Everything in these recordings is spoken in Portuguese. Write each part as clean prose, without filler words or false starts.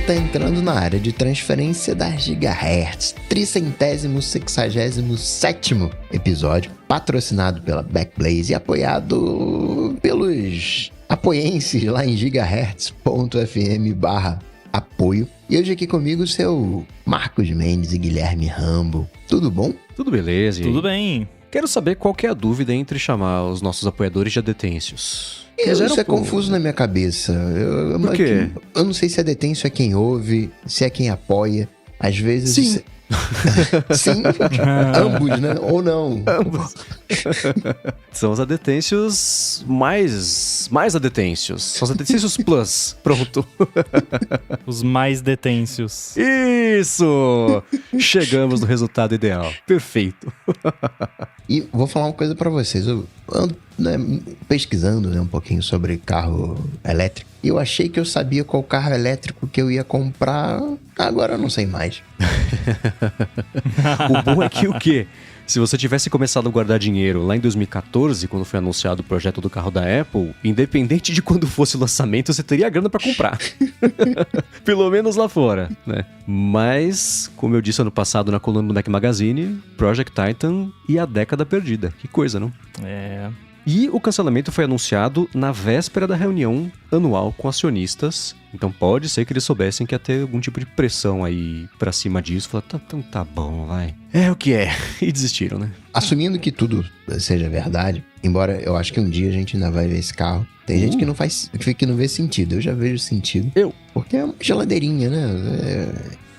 tá entrando na área de transferência das gigahertz. 367º episódio, patrocinado pela Backblaze e apoiado pelos apoienses lá em gigahertz.fm/apoio. E hoje aqui comigo o seu Marcos Mendes e Guilherme Rambo. Tudo bom? Tudo beleza? Tudo bem. Quero saber qual que é a dúvida entre chamar os nossos apoiadores de adetêncios. Isso é confuso na minha cabeça. Por quê? Eu não sei se adetêncio é quem ouve, se é quem apoia. Às vezes... Sim. Sim, ambos, né? Ou não. Ambos. São os adetêncios mais adetêncios. São os adetêncios plus. Pronto. Os mais detêncios. Isso! Chegamos no resultado ideal. Perfeito. E vou falar uma coisa pra vocês. Eu ando pesquisando um pouquinho sobre carro elétrico. E eu achei que eu sabia qual carro elétrico que eu ia comprar. Agora eu não sei mais. O bom é que o quê? Se você tivesse começado a guardar dinheiro lá em 2014, quando foi anunciado o projeto do carro da Apple, independente de quando fosse o lançamento, você teria grana pra comprar. Pelo menos lá fora, né? Mas, como eu disse ano passado na coluna do Mac Magazine, Project Titan e a década perdida. Que coisa, não? É... E o cancelamento foi anunciado na véspera da reunião anual com acionistas. Então pode ser que eles soubessem que ia ter algum tipo de pressão aí pra cima disso. Falaram, então tá bom, vai. É o que é. E desistiram, né? Assumindo que tudo seja verdade, embora eu acho que um dia a gente ainda vai ver esse carro. Tem gente que não vê sentido. Eu já vejo sentido. Porque é uma geladeirinha, né?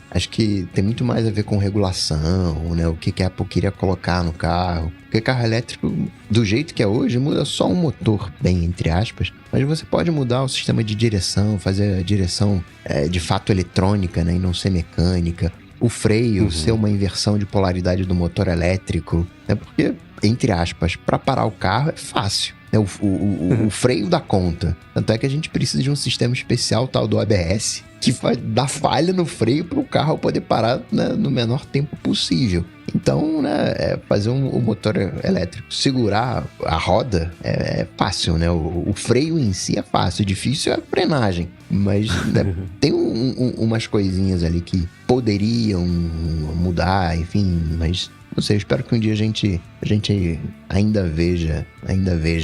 Acho que tem muito mais a ver com regulação, né? O que a Apple queria colocar no carro. Porque carro elétrico, do jeito que é hoje, muda só um motor, bem entre aspas. Mas você pode mudar o sistema de direção, fazer a direção de fato eletrônica, né? E não ser mecânica. O freio ser uma inversão de polaridade do motor elétrico. Né? Porque, entre aspas, para parar o carro é fácil. O freio dá conta. Tanto é que a gente precisa de um sistema especial, tal do ABS, que dá falha no freio para o carro poder parar, né, no menor tempo possível. Então, né, fazer o motor elétrico segurar a roda é fácil, né? O freio em si é fácil, difícil é a frenagem. Mas né, tem umas coisinhas ali que poderiam mudar, enfim, mas... Não sei, eu espero que um dia a gente ainda veja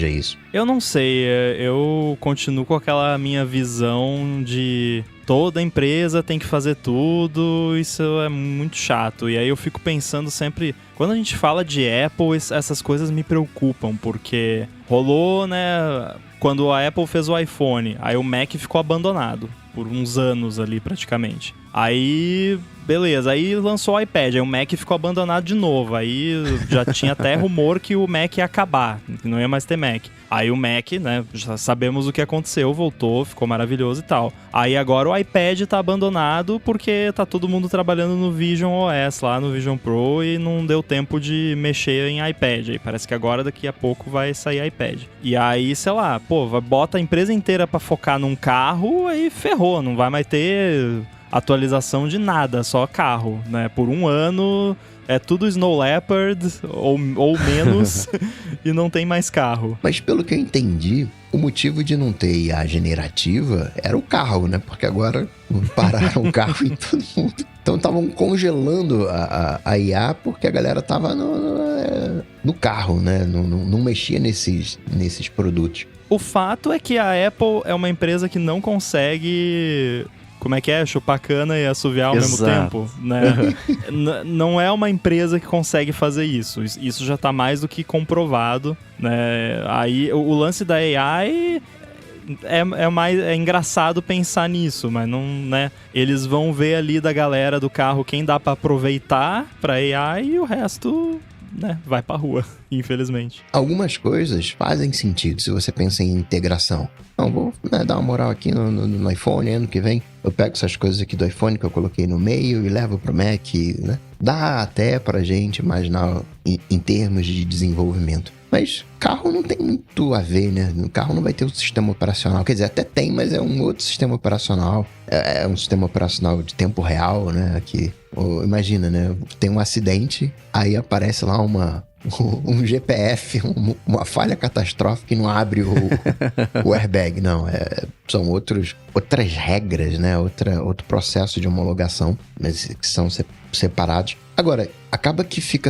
isso. Eu não sei, eu continuo com aquela minha visão de toda empresa tem que fazer tudo, isso é muito chato. E aí eu fico pensando sempre, quando a gente fala de Apple, essas coisas me preocupam, porque rolou, né, quando a Apple fez o iPhone, aí o Mac ficou abandonado por uns anos ali praticamente. Aí, beleza, aí lançou o iPad, aí o Mac ficou abandonado de novo, aí já tinha até rumor que o Mac ia acabar, que não ia mais ter Mac. Aí o Mac, né, já sabemos o que aconteceu, voltou, ficou maravilhoso e tal. Aí agora o iPad tá abandonado porque tá todo mundo trabalhando no Vision OS lá, no Vision Pro, e não deu tempo de mexer em iPad. Aí parece que agora, daqui a pouco, vai sair iPad. E aí, sei lá, bota a empresa inteira pra focar num carro, aí ferrou, não vai mais ter... atualização de nada, só carro, né? Por um ano é tudo Snow Leopard ou menos e não tem mais carro. Mas pelo que eu entendi, o motivo de não ter IA generativa era o carro, né? Porque agora pararam o carro em todo mundo. Então estavam congelando a IA porque a galera tava no carro, né? Não mexia nesses produtos. O fato é que a Apple é uma empresa que não consegue... Como é que é? Chupar cana e assoviar ao mesmo tempo, né? Não é uma empresa que consegue fazer isso. Isso já tá mais do que comprovado, né? Aí o lance da AI é engraçado pensar nisso, mas não, né? Eles vão ver ali da galera do carro quem dá pra aproveitar pra AI e o resto, né, vai pra rua, infelizmente. Algumas coisas fazem sentido se você pensa em integração. Não, vou dar uma moral aqui no iPhone, ano que vem eu pego essas coisas aqui do iPhone que eu coloquei no meio e levo pro Mac, né? Dá até pra gente imaginar em termos de desenvolvimento. Mas carro não tem muito a ver, né? O carro não vai ter um sistema operacional. Quer dizer, até tem, mas é um outro sistema operacional. É um sistema operacional de tempo real, né? Que, imagina, né? Tem um acidente, aí aparece lá uma um GPF, uma falha catastrófica e não abre o airbag. Não, são outras regras, né? Outro processo de homologação, mas que são separados. Agora, acaba que fica,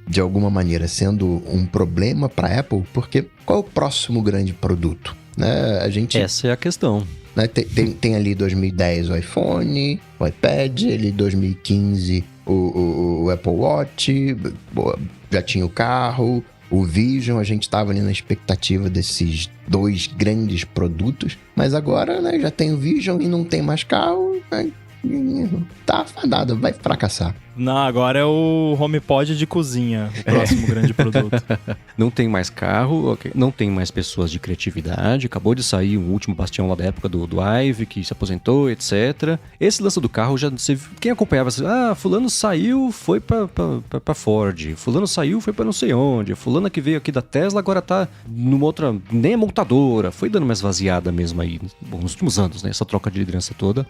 de alguma maneira, sendo um problema para a Apple, porque qual é o próximo grande produto? Né? Essa é a questão. Né? Tem ali 2010 o iPhone, o iPad, ali 2015 o Apple Watch, já tinha o carro, o Vision, a gente estava ali na expectativa desses 2 grandes produtos, mas agora, né, já tem o Vision e não tem mais carro, né? Tá fadado, vai fracassar. Não, agora é o HomePod de cozinha, o próximo grande produto. Não tem mais carro, não tem mais pessoas de criatividade. Acabou de sair um último bastião lá da época do Ive, que se aposentou, etc. Esse lance do carro, quem acompanhava, fulano saiu, foi pra Ford. Fulano saiu, foi pra não sei onde. Fulano que veio aqui da Tesla, agora tá numa outra, nem é montadora. Foi dando uma esvaziada mesmo aí, nos últimos anos, né? Essa troca de liderança toda.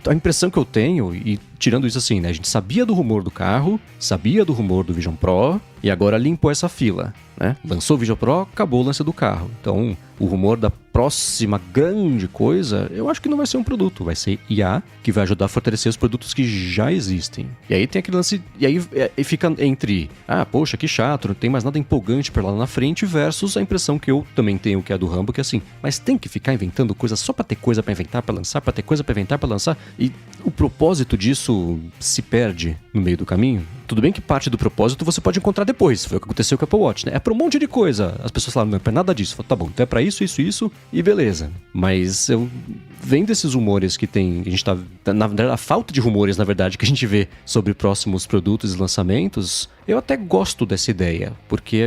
A impressão que eu tenho, e tirando isso assim, né? A gente sabia do rumor do carro, sabia do rumor do Vision Pro, e agora limpou essa fila, né? Lançou o Vision Pro, acabou o lance do carro. Então, o rumor da próxima grande coisa, eu acho que não vai ser um produto, vai ser IA, que vai ajudar a fortalecer os produtos que já existem. E aí tem aquele lance, e aí fica entre, poxa, que chato, não tem mais nada empolgante pra lá na frente, versus a impressão que eu também tenho, que é a do Rambo, que é assim, mas tem que ficar inventando coisa só pra ter coisa pra inventar, pra lançar, pra ter coisa pra inventar, pra lançar, e o propósito disso se perde no meio do caminho. Tudo bem que parte do propósito você pode encontrar depois, foi o que aconteceu com o Apple Watch, né? É pra um monte de coisa. As pessoas falaram, não é pra nada disso. Falo, tá bom, então é pra isso, e beleza. Mas vendo esses rumores que tem, a gente tá, na verdade, a falta de rumores, na verdade, que a gente vê sobre próximos produtos e lançamentos, eu até gosto dessa ideia, porque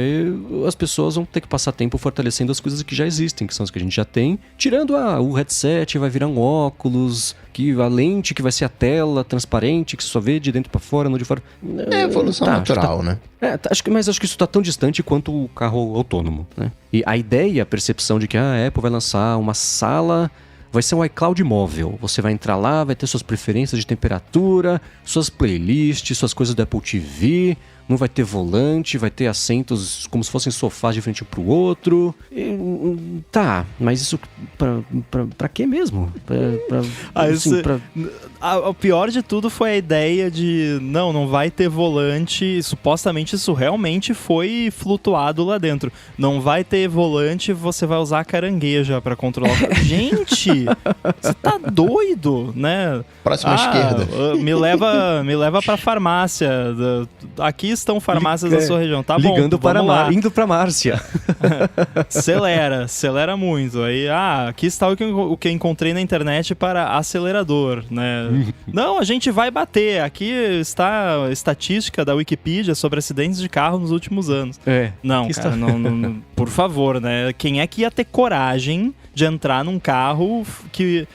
as pessoas vão ter que passar tempo fortalecendo as coisas que já existem, que são as que a gente já tem, tirando o headset, vai virar um óculos, que a lente que vai ser a tela transparente, que você só vê de dentro pra fora, não de fora. É evolução natural, né? Mas acho que isso tá tão distante quanto o carro autônomo, né? E a ideia, a percepção de que a Apple vai lançar uma sala, vai ser um iCloud móvel. Você vai entrar lá, vai ter suas preferências de temperatura, suas playlists, suas coisas do Apple TV, não vai ter volante, vai ter assentos como se fossem sofás de frente um pro outro. Mas isso pra quê mesmo? O pior de tudo foi a ideia de não vai ter volante. Supostamente isso realmente foi flutuado lá dentro. Não vai ter volante, você vai usar a carangueja pra controlar. Gente, você tá doido, né? Próxima esquerda. Me leva pra farmácia. Aqui estão farmácias da sua região. Tá bom, indo pra Márcia. Acelera muito. Aí, aqui está o que eu encontrei na internet para acelerador, né? Não, a gente vai bater. Aqui está a estatística da Wikipedia sobre acidentes de carro nos últimos anos. Não, cara, não, por favor, né? Quem é que ia ter coragem de entrar num carro que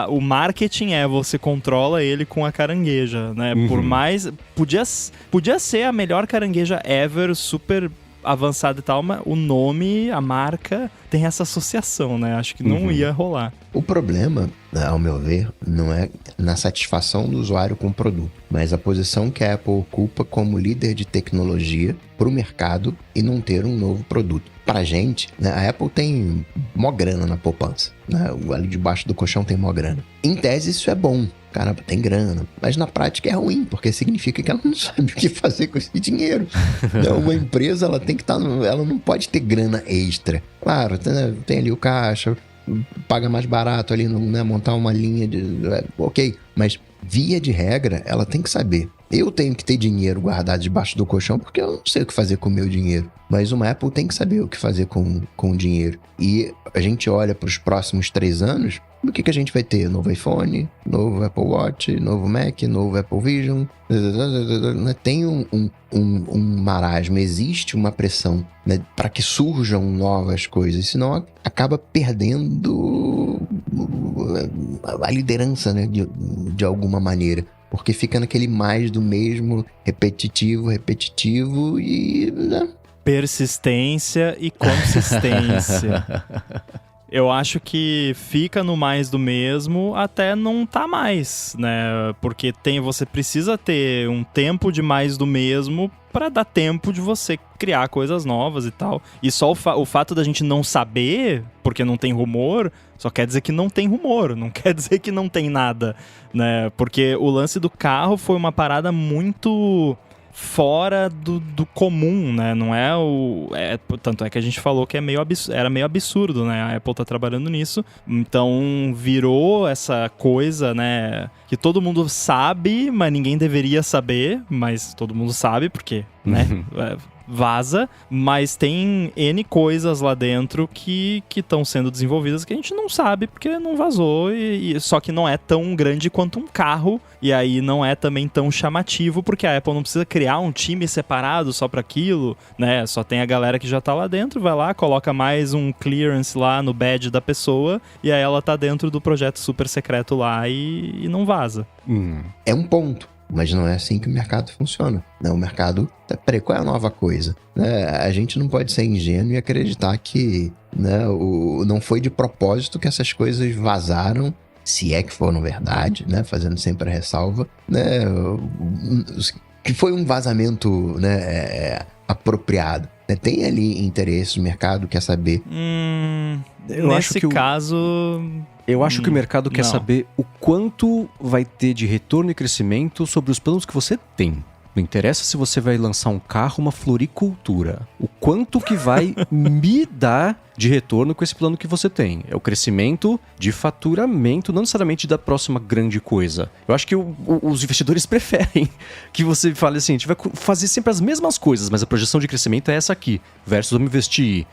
o marketing você controla ele com a carangueja, né? Por mais... Podia ser a melhor carangueja ever, super avançada e tal, mas o nome, a marca, tem essa associação, né? Acho que não ia rolar. O problema, ao meu ver, não é na satisfação do usuário com o produto, mas a posição que a Apple ocupa como líder de tecnologia para o mercado e não ter um novo produto. Pra gente, né, a Apple tem mó grana na poupança, né? Ali debaixo do colchão tem mó grana. Em tese isso é bom, caramba, tem grana, mas na prática é ruim, porque significa que ela não sabe o que fazer com esse dinheiro. Então, uma empresa, ela tem que estar, ela não pode ter grana extra. Claro, tem ali o caixa, paga mais barato ali, né, montar uma linha de... ok, mas via de regra, ela tem que saber. Eu tenho que ter dinheiro guardado debaixo do colchão porque eu não sei o que fazer com o meu dinheiro. Mas uma Apple tem que saber o que fazer com o dinheiro. E a gente olha para os próximos 3 anos, o que a gente vai ter? Novo iPhone, novo Apple Watch, novo Mac, novo Apple Vision. Tem um marasmo, existe uma pressão, né, para que surjam novas coisas. Senão acaba perdendo a liderança, né, de alguma maneira. Porque fica naquele mais do mesmo, repetitivo e... né? Persistência e consistência. eu acho que fica no mais do mesmo até não tá mais, né? Porque você precisa ter um tempo de mais do mesmo pra dar tempo de você criar coisas novas e tal. E só o fato da gente não saber, porque não tem rumor, só quer dizer que não tem rumor, não quer dizer que não tem nada, né? Porque o lance do carro foi uma parada muito fora do comum, né? Não é tanto é que a gente falou que era meio absurdo, né? A Apple tá trabalhando nisso. Então virou essa coisa, né? Que todo mundo sabe, mas ninguém deveria saber. Mas todo mundo sabe, porque, né? Vaza, mas tem N coisas lá dentro que estão sendo desenvolvidas que a gente não sabe porque não vazou, só que não é tão grande quanto um carro, e aí não é também tão chamativo, porque a Apple não precisa criar um time separado só para aquilo, né? Só tem a galera que já tá lá dentro, vai lá, coloca mais um clearance lá no badge da pessoa, e aí ela tá dentro do projeto super secreto lá e não vaza. É um ponto. Mas não é assim que o mercado funciona. O mercado... Peraí, qual é a nova coisa? A gente não pode ser ingênuo e acreditar que não foi de propósito que essas coisas vazaram, se é que foram verdade, né? Fazendo sempre a ressalva, né? Que foi um vazamento apropriado. Tem ali interesse, o mercado quer saber. Nesse caso... Eu acho que o mercado quer saber o quanto vai ter de retorno e crescimento sobre os planos que você tem. Não interessa se você vai lançar um carro, uma floricultura. O quanto que vai me dar de retorno com esse plano que você tem. É o crescimento de faturamento, não necessariamente da próxima grande coisa. Eu acho que os investidores preferem que você fale assim, a gente vai fazer sempre as mesmas coisas, mas a projeção de crescimento é essa aqui. Versus vamos investir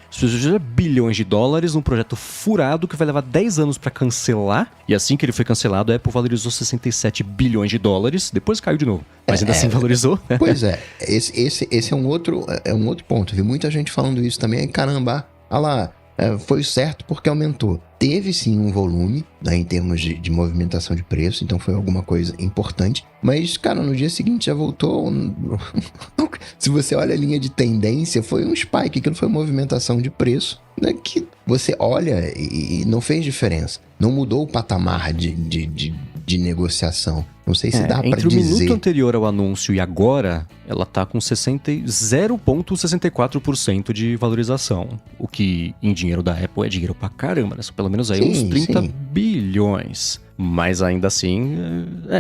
bilhões de dólares num projeto furado que vai levar 10 anos para cancelar. E assim que ele foi cancelado, a Apple valorizou 67 bilhões de dólares. Depois caiu de novo. Mas ainda assim valorizou. Pois é. Esse é um outro ponto. Vi muita gente falando isso também. Caramba, olha lá. Foi certo porque aumentou. Teve sim um volume, né, em termos de movimentação de preço, então foi alguma coisa importante. Mas, cara, no dia seguinte já voltou. Se você olha a linha de tendência, foi um spike, aquilo foi movimentação de preço, né, que você olha e não fez diferença. Não mudou o patamar de negociação. Não sei se dá pra dizer. Entre o minuto anterior ao anúncio e agora, ela tá com 0,64% de valorização. O que em dinheiro da Apple é dinheiro pra caramba, né? Pelo menos aí uns 30 bilhões. Mas ainda assim,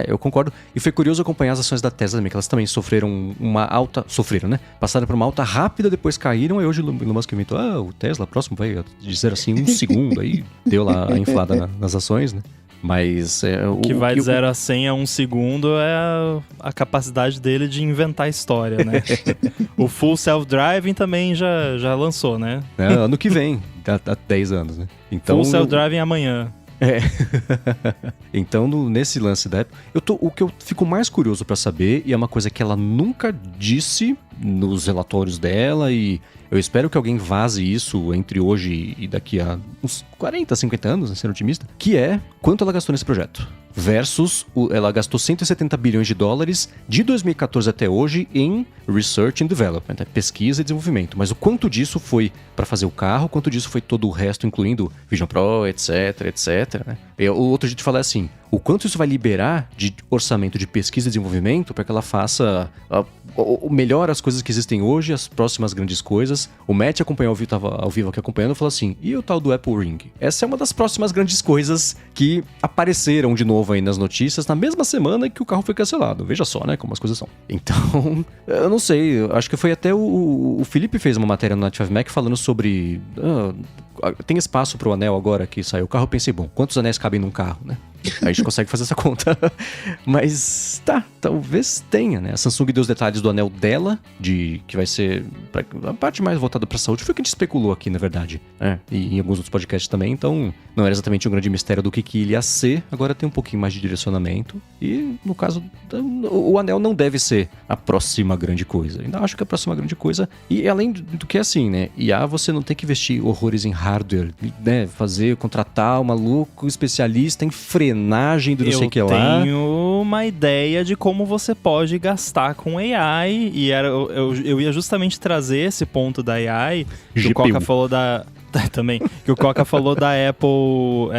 eu concordo. E foi curioso acompanhar as ações da Tesla também, que elas também sofreram uma alta... Sofreram, né? Passaram por uma alta rápida, depois caíram, e hoje o Elon Musk inventou, o Tesla próximo vai dizer assim, um segundo, aí deu lá a inflada nas ações, né? Mas o que vai de 0 a 100 a 1 segundo é a capacidade dele de inventar história, né? O Full Self-Driving também já lançou, né? Ano que vem, há 10 anos, né? Então, Full Self-Driving amanhã. Então, nesse lance da Apple, o que eu fico mais curioso pra saber, e é uma coisa que ela nunca disse nos relatórios dela, e eu espero que alguém vaze isso entre hoje e daqui a uns 40, 50 anos, sendo otimista, que é quanto ela gastou nesse projeto. Versus, ela gastou 170 bilhões de dólares de 2014 até hoje em Research and Development, pesquisa e desenvolvimento. Mas o quanto disso foi para fazer o carro, quanto disso foi todo o resto, incluindo Vision Pro, etc, etc. Né? E o outro jeito de falar é assim, o quanto isso vai liberar de orçamento de pesquisa e desenvolvimento para que ela faça melhor as coisas que existem hoje, as próximas grandes coisas. O Matt acompanhou estava ao vivo aqui acompanhando e falou assim, e o tal do Apple Ring? Essa é uma das próximas grandes coisas que apareceram de novo aí nas notícias na mesma semana que o carro foi cancelado. Veja só, né, como as coisas são. Então, eu não sei, acho que foi até o Felipe fez uma matéria no Night 5 Mac falando sobre... tem espaço pro anel agora que saiu o carro, eu pensei, bom, quantos anéis cabem num carro, né? Aí a gente consegue fazer essa conta. Mas talvez tenha, né? A Samsung deu os detalhes do anel dela, que vai ser a parte mais voltada pra saúde. Foi o que a gente especulou aqui, na verdade. E em alguns outros podcasts também. Então, não era exatamente um grande mistério do que ele ia ser. Agora tem um pouquinho mais de direcionamento. E, no caso, o anel não deve ser a próxima grande coisa. Ainda acho que é a próxima grande coisa. E além do que é assim, né? você não tem que investir horrores em hardware, né? Contratar um maluco especialista em frenagem do não sei o que lá. Eu tenho uma ideia de como você pode gastar com AI, e eu ia justamente trazer esse ponto da AI, que o Coca falou da também, que o Coca falou da Apple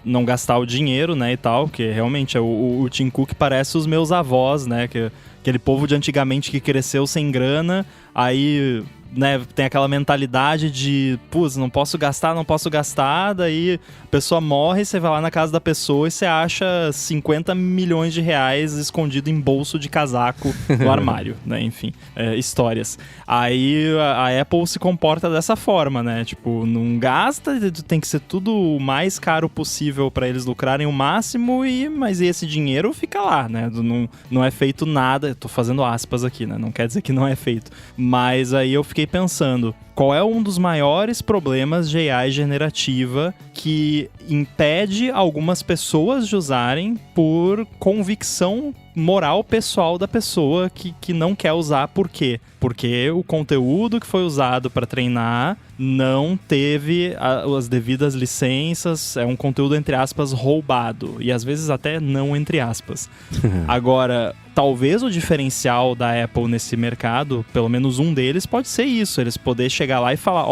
não gastar o dinheiro, né, e tal, que realmente o Tim Cook parece os meus avós, né, que aquele povo de antigamente que cresceu sem grana, aí, né, tem aquela mentalidade de, putz, não posso gastar, daí a pessoa morre, você vai lá na casa da pessoa e você acha 50 milhões de reais escondido em bolso de casaco no armário, né, enfim, histórias. Aí a Apple se comporta dessa forma, né, tipo, não gasta, tem que ser tudo o mais caro possível para eles lucrarem o máximo, mas esse dinheiro fica lá, né, não é feito nada, tô fazendo aspas aqui, né, não quer dizer que não é feito, mas aí eu fiquei pensando, qual é um dos maiores problemas de AI generativa que impede algumas pessoas de usarem por convicção moral pessoal da pessoa que não quer usar? Por quê? Porque o conteúdo que foi usado para treinar não teve as devidas licenças, é um conteúdo, entre aspas, roubado, e às vezes até não entre aspas. Agora, talvez o diferencial da Apple nesse mercado, pelo menos um deles, pode ser isso, eles poderem chegar lá e falar,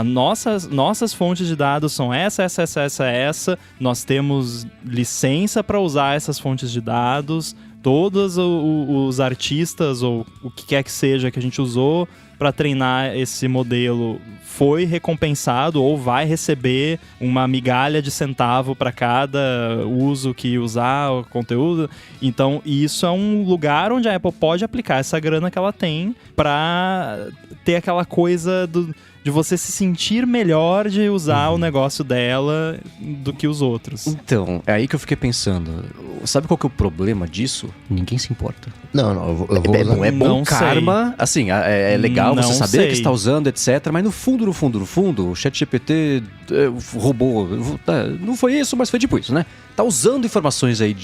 nossas fontes de dados são essa, nós temos licença para usar essas fontes de dados, todos os artistas ou o que quer que seja que a gente usou para treinar esse modelo foi recompensado ou vai receber uma migalha de centavo para cada uso que usar o conteúdo. Então, isso é um lugar onde a Apple pode aplicar essa grana que ela tem para ter aquela coisa de você se sentir melhor de usar o negócio dela do que os outros. Então, é aí que eu fiquei pensando. Sabe qual que é o problema disso? Ninguém se importa. Não, eu vou usar. Não é bom Não karma. Assim, é legal Não você saber sei. que está usando, etc. Mas no fundo, o ChatGPT roubou. Não foi isso, mas foi tipo isso, né? Tá usando informações aí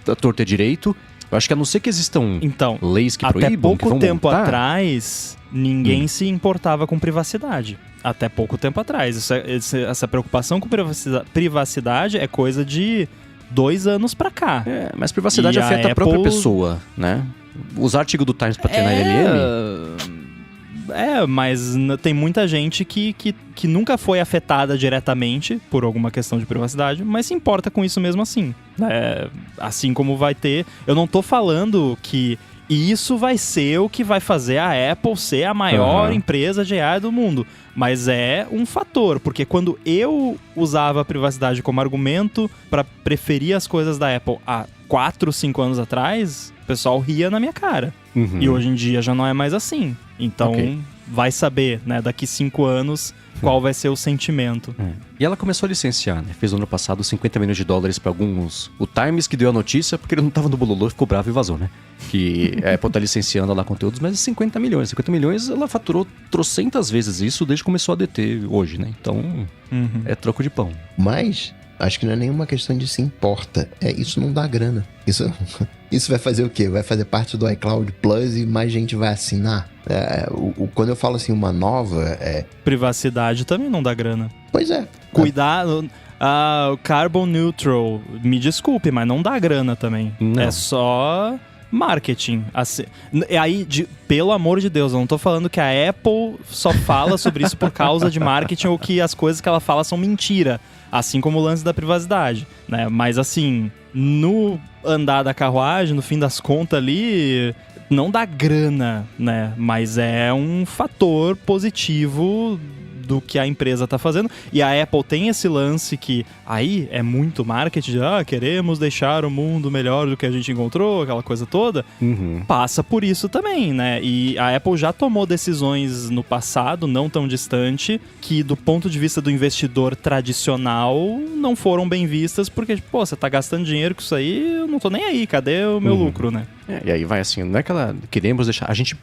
da torta e direito. Eu acho que a não ser que existam leis que proíbam. Até pouco que vão tempo multar. atrás, ninguém se importava com privacidade. Até pouco tempo atrás. Essa preocupação com privacidade é coisa de 2 anos pra cá. Mas privacidade E afeta a Apple... própria pessoa, né? Usar artigo do Times pra treinar LLM... Mas tem muita gente que nunca foi afetada diretamente por alguma questão de privacidade, mas se importa com isso mesmo assim. Assim como vai ter... Eu não tô falando que isso vai ser o que vai fazer a Apple ser a maior empresa de AI do mundo, mas é um fator, porque quando eu usava a privacidade como argumento para preferir as coisas da Apple há 4, 5 anos atrás, o pessoal ria na minha cara. E hoje em dia já não é mais assim. Então, vai saber, né, daqui 5 anos, qual vai ser o sentimento. E ela começou a licenciar, né? Fez no ano passado $50 milhões para alguns... O Times que deu a notícia, porque ele não tava no bololô, ficou bravo e vazou, né? Que a Apple tá licenciando lá conteúdos, mas 50 milhões. 50 milhões, ela faturou trocentas vezes isso desde que começou a deter hoje, né? Então, é troco de pão. Mas... acho que não é nenhuma questão de se importa. Isso não dá grana. Isso vai fazer o quê? Vai fazer parte do iCloud Plus e mais gente vai assinar? Quando eu falo assim, uma nova... Privacidade também não dá grana. Pois é. Cuidado... Carbon Neutral, me desculpe, mas não dá grana também. Não. É só... marketing. Assim, aí, pelo amor de Deus, eu não tô falando que a Apple só fala sobre isso por causa de marketing ou que as coisas que ela fala são mentira, assim como o lance da privacidade, né? Mas assim, no andar da carruagem, no fim das contas ali, não dá grana, né? Mas é um fator positivo do que a empresa tá fazendo. E a Apple tem esse lance que aí é muito marketing de queremos deixar o mundo melhor do que a gente encontrou, aquela coisa toda. Passa por isso também, né? E a Apple já tomou decisões no passado, não tão distante, que do ponto de vista do investidor tradicional não foram bem vistas, porque, você tá gastando dinheiro com isso aí, eu não tô nem aí, cadê o meu lucro, né? E aí vai assim, não é que ela queremos deixar... A gente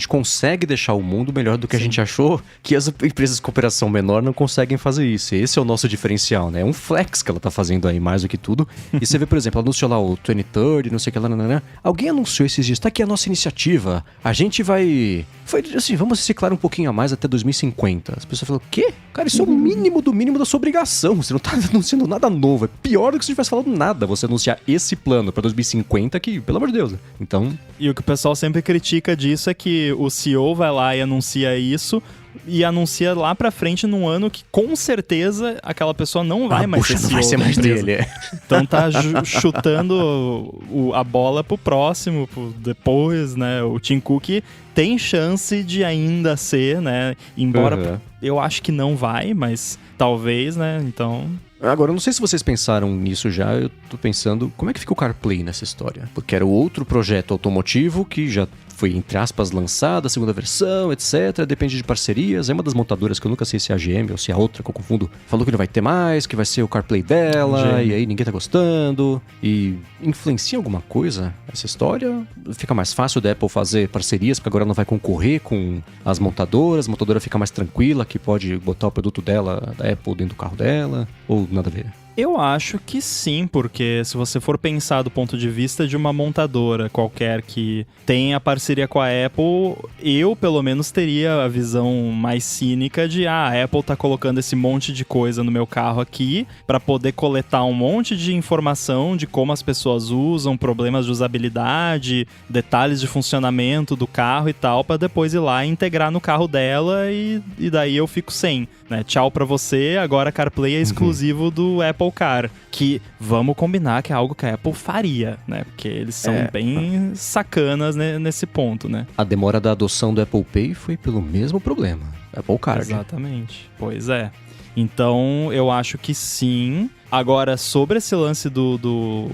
consegue deixar o mundo melhor do que a gente achou, que as empresas de cooperação menor não conseguem fazer isso. Esse é o nosso diferencial, né? É um flex que ela tá fazendo aí, mais do que tudo. E você vê, por exemplo, ela anunciou lá o 2030, não sei o que lá, né? Alguém anunciou esses dias, tá aqui a nossa iniciativa, a gente vai... Foi assim, vamos reciclar um pouquinho a mais até 2050. As pessoas falam, o quê? Cara, isso é o mínimo do mínimo da sua obrigação. Você não tá anunciando nada novo. É pior do que se você tivesse falado nada, você anunciar esse plano pra 2050 que, pelo amor de Deus, Então... E o que o pessoal sempre critica disso é que o CEO vai lá e anuncia isso, e anuncia lá pra frente num ano que com certeza aquela pessoa não vai mais ser CEO. Não vai ser mais dele. Então tá chutando a bola pro próximo, pro depois, né? O Tim Cook tem chance de ainda ser, né? Embora eu acho que não vai, mas talvez, né? Então... Agora, eu não sei se vocês pensaram nisso já, eu tô pensando, como é que fica o CarPlay nessa história? Porque era o outro projeto automotivo que já foi, entre aspas, lançado, a segunda versão, etc. Depende de parcerias. É uma das montadoras que eu nunca sei se é a GM ou se é a outra, que eu confundo. Falou que não vai ter mais, que vai ser o CarPlay dela, e aí ninguém tá gostando. E influencia alguma coisa essa história? Fica mais fácil da Apple fazer parcerias, porque agora não vai concorrer com as montadoras, a montadora fica mais tranquila, que pode botar o produto dela, da Apple, dentro do carro dela, ou nada a ver? Eu acho que sim, porque se você for pensar do ponto de vista de uma montadora qualquer que tenha parceria com a Apple, eu pelo menos teria a visão mais cínica de a Apple tá colocando esse monte de coisa no meu carro aqui para poder coletar um monte de informação de como as pessoas usam, problemas de usabilidade, detalhes de funcionamento do carro e tal, para depois ir lá e integrar no carro dela e daí eu fico sem, né? Tchau pra você, agora CarPlay é exclusivo do Apple Car, que vamos combinar que é algo que a Apple faria, né? Porque eles são bem sacanas nesse ponto, né? A demora da adoção do Apple Pay foi pelo mesmo problema, Apple Card. Exatamente, pois é. Então, eu acho que sim. Agora, sobre esse lance do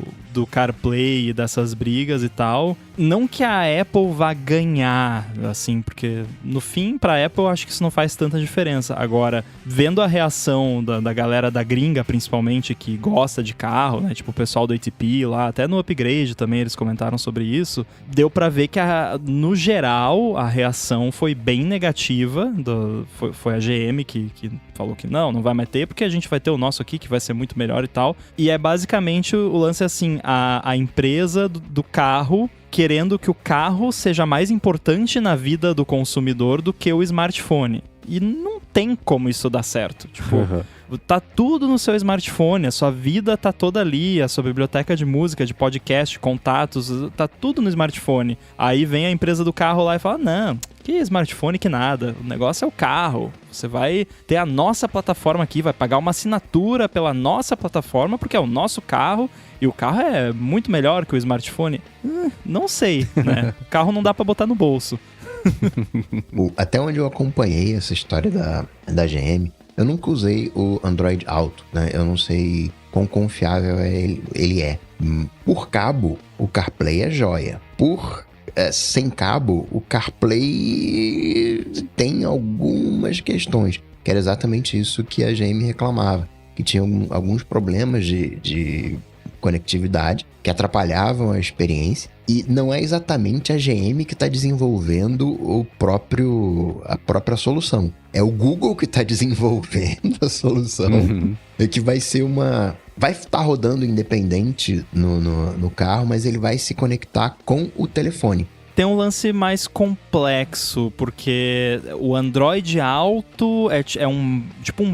CarPlay e dessas brigas e tal, não que a Apple vá ganhar, assim, porque no fim, pra Apple, eu acho que isso não faz tanta diferença. Agora, vendo a reação da galera da gringa, principalmente, que gosta de carro, né, tipo o pessoal do ATP lá, até no Upgrade também eles comentaram sobre isso, deu pra ver que, no geral, a reação foi bem negativa, foi a GM que falou que não vai mais ter, porque a gente vai ter o nosso aqui, que vai ser muito melhor e tal. E é basicamente o lance assim, a empresa do carro querendo que o carro seja mais importante na vida do consumidor do que o smartphone. E não tem como isso dar certo. Tipo, tá tudo no seu smartphone, a sua vida tá toda ali, a sua biblioteca de música, de podcast, contatos, tá tudo no smartphone. Aí vem a empresa do carro lá e fala, não, que smartphone que nada, o negócio é o carro. Você vai ter a nossa plataforma aqui, vai pagar uma assinatura pela nossa plataforma, porque é o nosso carro, e o carro é muito melhor que o smartphone. Não sei, né? O carro não dá pra botar no bolso. Até onde eu acompanhei essa história da GM, eu nunca usei o Android Auto, né? Eu não sei quão confiável ele é. Por cabo, o CarPlay é joia. Sem cabo, o CarPlay tem algumas questões, que era exatamente isso que a GM reclamava, que tinha alguns problemas de conectividade que atrapalhavam a experiência, e não é exatamente a GM que está desenvolvendo a própria solução. É o Google que está desenvolvendo a solução, que vai ser vai estar rodando independente no carro, mas ele vai se conectar com o telefone. Tem um lance mais complexo, porque o Android Auto é um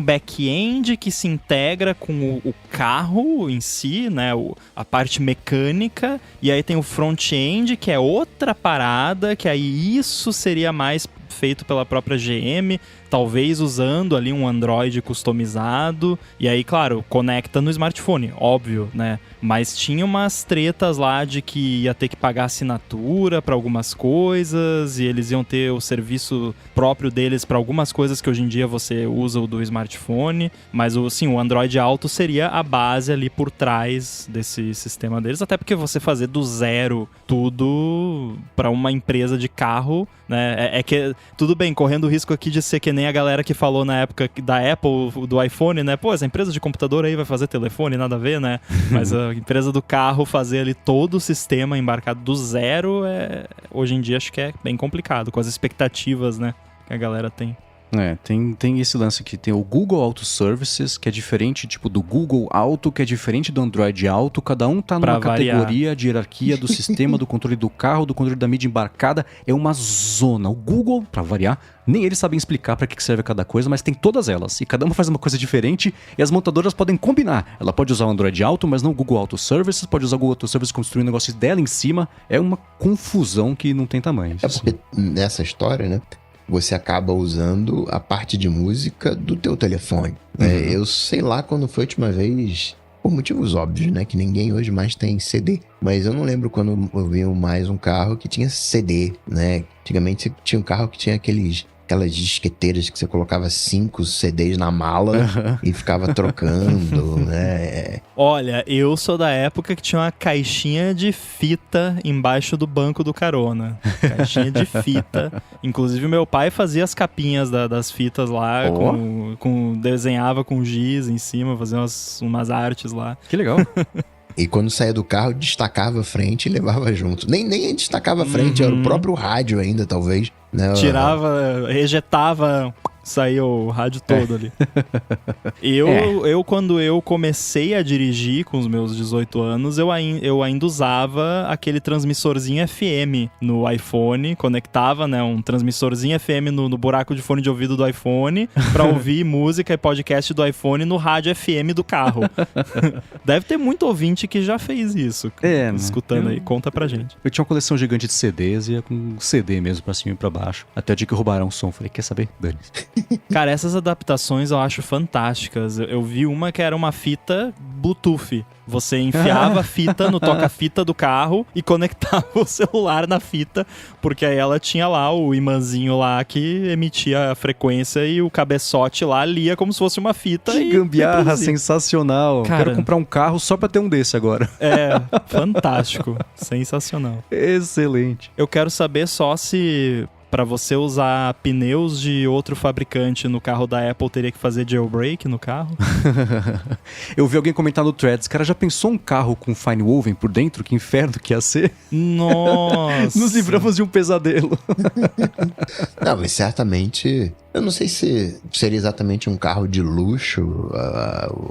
back-end que se integra com o carro em si, né? A parte mecânica, e aí tem o front-end, que é outra parada, que aí isso seria mais feito pela própria GM, talvez usando ali um Android customizado, e aí, claro, conecta no smartphone, óbvio, né? Mas tinha umas tretas lá de que ia ter que pagar assinatura para algumas coisas, e eles iam ter o serviço próprio deles para algumas coisas que hoje em dia você usa o do smartphone, mas o Android Auto seria a base ali por trás desse sistema deles, até porque você fazer do zero tudo para uma empresa de carro, né? É que, tudo bem, correndo o risco aqui de ser que nem a galera que falou na época da Apple, do iPhone, né? Pô, essa empresa de computador aí vai fazer telefone, nada a ver, né? Mas a empresa do carro fazer ali todo o sistema embarcado do zero, hoje em dia acho que é bem complicado, com as expectativas, né, que a galera tem. Tem esse lance aqui, tem o Google Auto Services, que é diferente, tipo, do Google Auto, que é diferente do Android Auto, cada um tá numa categoria de hierarquia do sistema, do controle do carro, do controle da mídia embarcada, é uma zona. O Google, pra variar, nem eles sabem explicar pra que serve cada coisa, mas tem todas elas, e cada uma faz uma coisa diferente, e as montadoras podem combinar. Ela pode usar o Android Auto, mas não o Google Auto Services, pode usar o Google Auto Services construir um negócio dela em cima, é uma confusão que não tem tamanho. É porque nessa história, né, você acaba usando a parte de música do teu telefone. Eu sei lá quando foi a última vez, por motivos óbvios, né, que ninguém hoje mais tem CD. Mas eu não lembro quando eu vi mais um carro que tinha CD, né? Antigamente você tinha um carro que tinha aquelas disqueteiras que você colocava 5 CDs na mala e ficava trocando, né? Olha, eu sou da época que tinha uma caixinha de fita embaixo do banco do carona. Caixinha de fita. Inclusive, meu pai fazia as capinhas das fitas lá, desenhava com giz em cima, fazia umas artes lá. Que legal. E quando saía do carro, destacava a frente e levava junto. Nem destacava a frente, era o próprio rádio ainda, talvez. Né? Tirava, ejetava, saía o rádio todo ali. Quando eu comecei a dirigir com os meus 18 anos, eu ainda usava aquele transmissorzinho FM no iPhone, conectava, né, um transmissorzinho FM no buraco de fone de ouvido do iPhone pra ouvir música e podcast do iPhone no rádio FM do carro. Deve ter muito ouvinte que já fez isso, escutando aí. Conta pra gente. Eu tinha uma coleção gigante de CDs e ia com CD mesmo pra cima e pra baixo. Até o dia que roubaram o som. Falei, quer saber? Dane-se. Cara, essas adaptações eu acho fantásticas. Eu vi uma que era uma fita Bluetooth. Você enfiava a fita no toca-fita do carro e conectava o celular na fita, porque aí ela tinha lá o imãzinho lá que emitia a frequência e o cabeçote lá lia como se fosse uma fita. Que gambiarra sensacional. Cara, quero comprar um carro só pra ter um desse agora. É, fantástico. Sensacional. Excelente. Eu quero saber só se... Pra você usar pneus de outro fabricante no carro da Apple, teria que fazer jailbreak no carro? Eu vi alguém comentar no Threads, cara, já pensou um carro com fine woven por dentro? Que inferno que ia ser? Nossa! Nos livramos de um pesadelo. Não, mas certamente... Eu não sei se seria exatamente um carro de luxo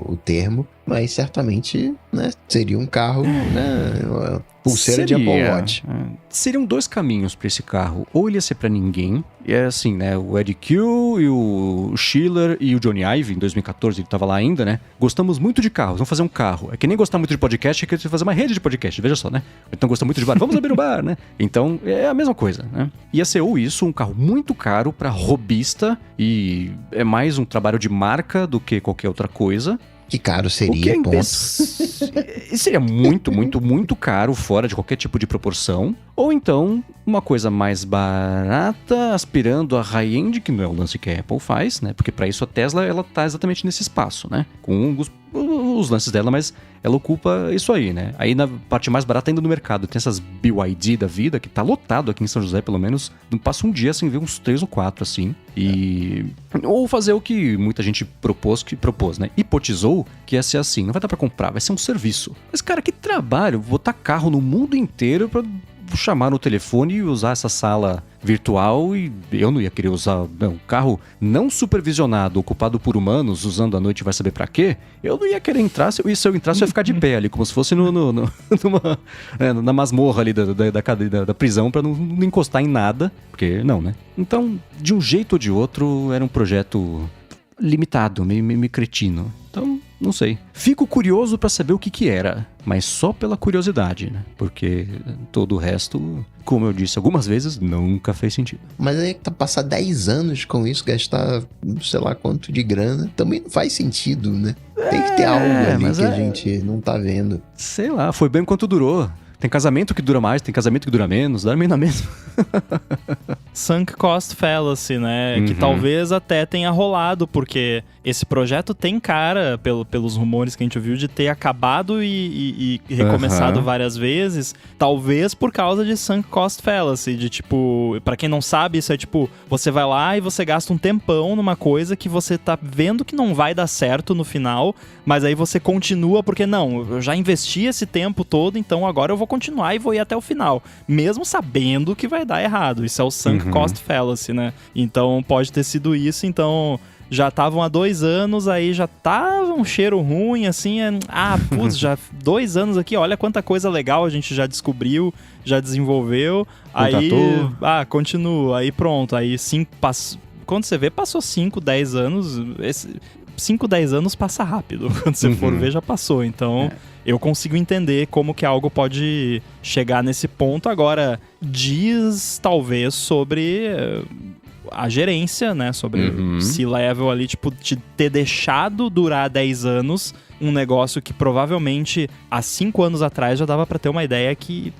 o termo, mas certamente, né, seria um carro, né, pulseira de Apple Watch. Seriam 2 caminhos pra esse carro. Ou ele ia ser pra ninguém, e é assim, né, o Ed Q e o Schiller e o Johnny Ive, em 2014, ele tava lá ainda, né, gostamos muito de carros, vamos fazer um carro. É que nem gostar muito de podcast, é que fazer uma rede de podcast, veja só, né. Então gosta muito de bar, vamos abrir um bar, né. Então é a mesma coisa, né. Ia ser ou isso, um carro muito caro pra robista, e é mais um trabalho de marca do que qualquer outra coisa. Que caro seria, ponto. Seria muito, muito, muito caro, fora de qualquer tipo de proporção. Ou então, uma coisa mais barata, aspirando a high-end, que não é o lance que a Apple faz, né? Porque para isso a Tesla, ela tá exatamente nesse espaço, né? Com os lances dela, mas ela ocupa isso aí, né? Aí na parte mais barata ainda no mercado, tem essas BYD da vida, que tá lotado aqui em São José, pelo menos. Não passa um dia sem ver uns 3 ou 4, assim. Ou fazer o que muita gente propôs, né? Hipotizou que ia ser assim, não vai dar pra comprar, vai ser um serviço. Mas, cara, que trabalho, botar carro no mundo inteiro pra chamar no telefone e usar essa sala virtual, e eu não ia querer usar um carro não supervisionado, ocupado por humanos, usando à noite vai saber pra quê. Eu não ia querer entrar, se eu entrasse eu ia ficar de pé ali, como se fosse na masmorra ali da prisão, pra não encostar em nada, porque não, né? Então, de um jeito ou de outro, era um projeto limitado, meio cretino. Então, não sei. Fico curioso pra saber o que era, mas só pela curiosidade, né? Porque todo o resto, como eu disse algumas vezes, nunca fez sentido. Mas aí passar 10 anos com isso, gastar sei lá quanto de grana, também não faz sentido, né? Tem que ter algo ali que a gente não tá vendo. Sei lá, foi bem enquanto durou. Tem casamento que dura mais, tem casamento que dura menos, dá meio na mesma. Sunk cost fallacy, né? Que talvez até tenha rolado, porque esse projeto tem cara, pelos rumores que a gente ouviu, de ter acabado e recomeçado várias vezes, talvez por causa de sunk cost fallacy, de tipo, pra quem não sabe, isso é tipo, você vai lá e você gasta um tempão numa coisa que você tá vendo que não vai dar certo no final, mas aí você continua porque, não, eu já investi esse tempo todo, então agora eu vou continuar e vou ir até o final, mesmo sabendo que vai dar errado. Isso é o sunk cost fallacy, né? Então pode ter sido isso, então já estavam há 2 anos, aí já tava um cheiro ruim, assim, já 2 anos aqui, olha quanta coisa legal a gente já descobriu, já desenvolveu, Contratou. aí, continua, aí pronto, aí quando você vê, passou 5, 10 anos, 5, 10 anos passa rápido, quando você for ver já passou, então eu consigo entender como que algo pode chegar nesse ponto. Agora, diz talvez sobre a gerência, né, sobre C-level ali, tipo, de ter deixado durar 10 anos um negócio que provavelmente há 5 anos atrás já dava pra ter uma ideia que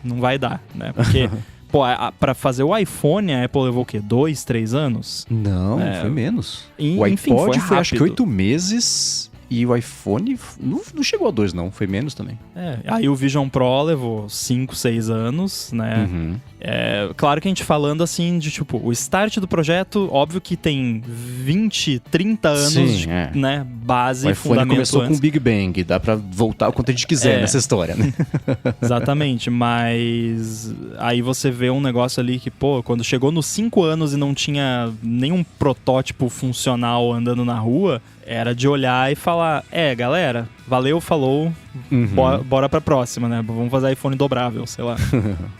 não vai dar, né, porque pô, pra fazer o iPhone, a Apple levou o quê? 2, 3 anos? Não, foi menos. O enfim, iPod foi acho que 8 meses e o iPhone não chegou a 2 não, foi menos também. Aí o Vision Pro levou 5, 6 anos, né? Claro que a gente falando assim de tipo, o start do projeto, óbvio que tem 20, 30 anos, né, base e fundamento. O iPhone começou com o Big Bang, dá pra voltar o quanto a gente quiser nessa história, né? Exatamente, mas aí você vê um negócio ali que, pô, quando chegou nos 5 anos e não tinha nenhum protótipo funcional andando na rua, era de olhar e falar, galera, valeu, falou, bora pra próxima, né? Vamos fazer iPhone dobrável, sei lá.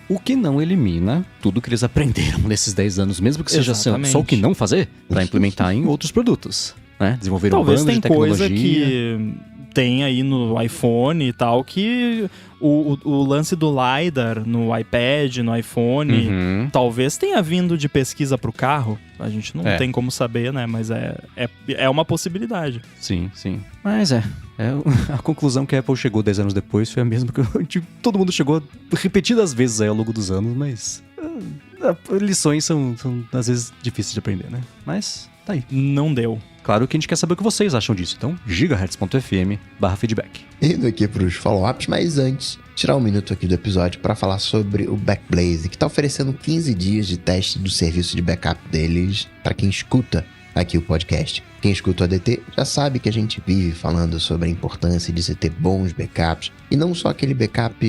O que não elimina tudo que eles aprenderam nesses 10 anos, mesmo que seja só o que não fazer, pra implementar em outros produtos, né? Desenvolver um bando de tecnologia. Talvez tem coisa que tem aí no iPhone e tal, que o lance do LiDAR no iPad, no iPhone, talvez tenha vindo de pesquisa pro carro. A gente não tem como saber, né? Mas é uma possibilidade. Sim. Mas a conclusão que a Apple chegou 10 anos depois foi a mesma que todo mundo chegou repetidas vezes aí ao longo dos anos, mas lições são às vezes difíceis de aprender, né? Mas tá aí. Não deu. Claro que a gente quer saber o que vocês acham disso, então gigahertz.fm/feedback. Indo aqui para os follow-ups, mas antes, tirar um minuto aqui do episódio para falar sobre o Backblaze, que está oferecendo 15 dias de teste do serviço de backup deles para quem escuta aqui o podcast. Quem escuta o ADT já sabe que a gente vive falando sobre a importância de você ter bons backups, e não só aquele backup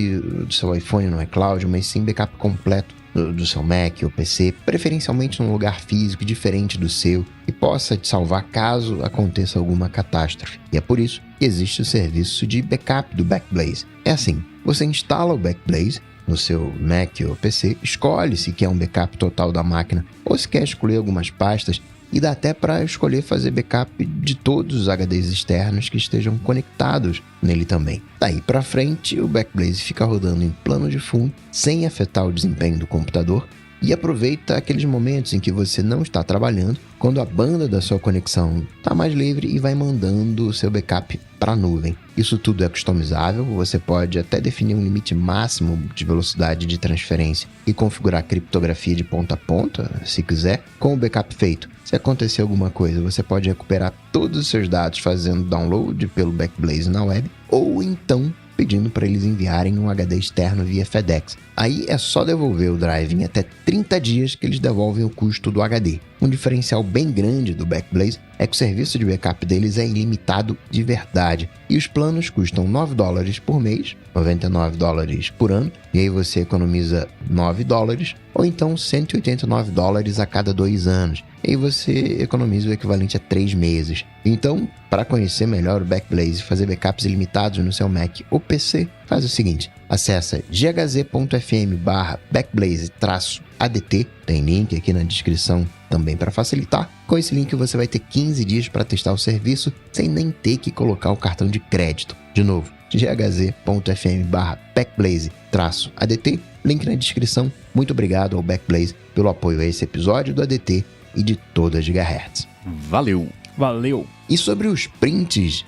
do seu iPhone no iCloud, mas sim backup completo do seu Mac ou PC, preferencialmente num lugar físico diferente do seu, e possa te salvar caso aconteça alguma catástrofe. E é por isso que existe o serviço de backup do Backblaze. É assim, você instala o Backblaze no seu Mac ou PC, escolhe se quer um backup total da máquina ou se quer escolher algumas pastas, e dá até para escolher fazer backup de todos os HDs externos que estejam conectados nele também. Daí para frente, o Backblaze fica rodando em plano de fundo, sem afetar o desempenho do computador, e aproveita aqueles momentos em que você não está trabalhando, quando a banda da sua conexão está mais livre, e vai mandando o seu backup para a nuvem. Isso tudo é customizável, você pode até definir um limite máximo de velocidade de transferência e configurar a criptografia de ponta a ponta, se quiser. Com o backup feito, se acontecer alguma coisa, você pode recuperar todos os seus dados fazendo download pelo Backblaze na web, ou então pedindo para eles enviarem um HD externo via FedEx. Aí é só devolver o drive em até 30 dias que eles devolvem o custo do HD. Um diferencial bem grande do Backblaze é que o serviço de backup deles é ilimitado de verdade, e os planos custam $9 por mês, $99 por ano, e aí você economiza $9, ou então $189 a cada 2 anos, e aí você economiza o equivalente a 3 meses. Então, para conhecer melhor o Backblaze e fazer backups ilimitados no seu Mac ou PC, faz o seguinte: acessa ghz.fm/backblaze-adt, tem link aqui na descrição também para facilitar. Com esse link você vai ter 15 dias para testar o serviço sem nem ter que colocar o cartão de crédito. De novo, ghz.fm/backblaze-adt, link na descrição. Muito obrigado ao Backblaze pelo apoio a esse episódio do ADT e de toda a Gigahertz. Valeu! Valeu! E sobre os prints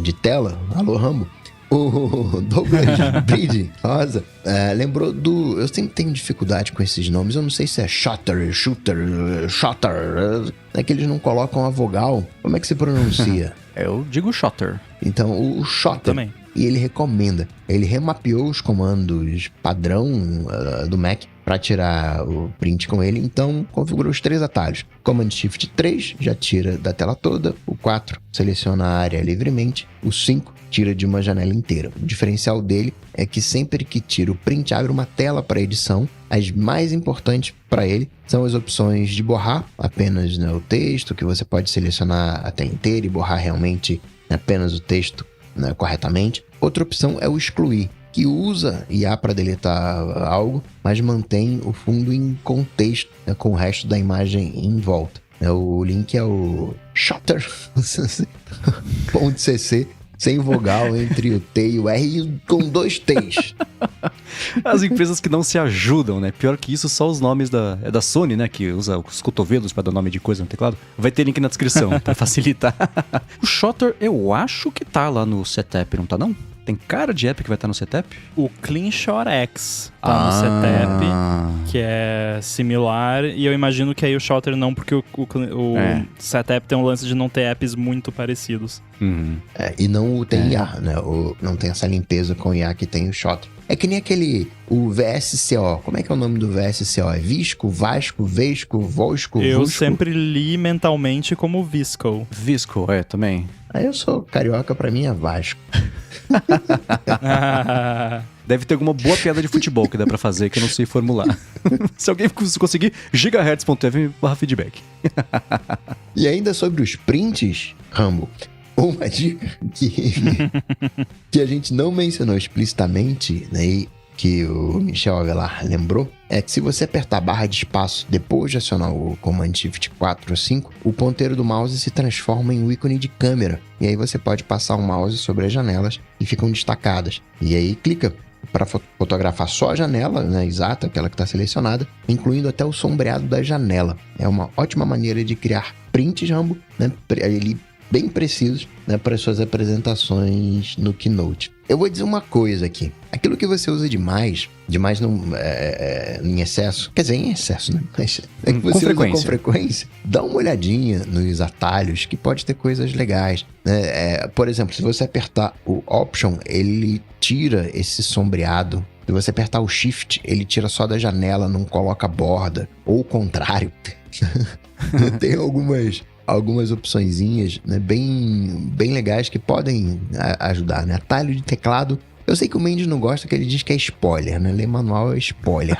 de tela, alô Rambo, O Douglas Bride Rosa lembrou do... Eu sempre tenho dificuldade com esses nomes. Eu não sei se é shooter, é que eles não colocam a vogal. Como é que se pronuncia? Eu digo shooter. Então, o shooter... Também. E ele recomenda. Ele remapeou os comandos padrão do Mac para tirar o print com ele. Então, configurou os 3 atalhos. Command Shift 3 já tira da tela toda. O 4 seleciona a área livremente. O 5 tira de uma janela inteira. O diferencial dele é que sempre que tira o print, abre uma tela para edição. As mais importantes para ele são as opções de borrar apenas o texto, que você pode selecionar a tela inteira e borrar realmente apenas o texto corretamente. Outra opção é o excluir, que usa IA para deletar algo, mas mantém o fundo em contexto com o resto da imagem em volta. O link é o shooter.cc, sem vogal entre o T e o R, com 2 T's. As empresas que não se ajudam, né? Pior que isso, só os nomes da Sony, né? Que usa os cotovelos para dar nome de coisa no teclado. Vai ter link na descrição, para facilitar. O Shooter, eu acho que tá lá no Setup, não tá não? Tem cara de app que vai estar no Setup? O CleanShot X tá no Setup, que é similar. E eu imagino que aí o Shooter não, porque o Setup tem um lance de não ter apps muito parecidos. Uhum. E não tem IA, né? Não tem essa limpeza com IA que tem o Shooter. É que nem o VSCO. Como é que é o nome do VSCO? É Visco, Vasco, Vesco, Vosco, Eu Vusco? sempre li mentalmente como Visco. Visco, também. Eu sou carioca, pra mim é Vasco. Deve ter alguma boa piada de futebol que dá pra fazer que eu não sei formular. Se alguém conseguir, gigahertz.fm/feedback. E ainda sobre os prints, Rambo, uma dica que a gente não mencionou explicitamente, né, e que o Michel Avelar lembrou, é que se você apertar a barra de espaço depois de acionar o Command Shift 4 ou 5, o ponteiro do mouse se transforma em um ícone de câmera. E aí você pode passar o mouse sobre as janelas e ficam destacadas. E aí clica para fotografar só a janela, né, exata, aquela que está selecionada, incluindo até o sombreado da janela. É uma ótima maneira de criar prints, Rambo, né, bem precisos, né, para as suas apresentações no Keynote. Eu vou dizer uma coisa aqui. Aquilo que você usa demais não, em excesso, quer dizer, em excesso, né? Mas é que você usa com frequência. Dá uma olhadinha nos atalhos, que pode ter coisas legais. Por exemplo, se você apertar o Option, ele tira esse sombreado. Se você apertar o Shift, ele tira só da janela, não coloca borda. Ou o contrário. Tem algumas opçõezinhas, né, bem legais que podem ajudar, né? Atalho de teclado. Eu sei que o Mendes não gosta, que ele diz que é spoiler, né? Ler manual é spoiler.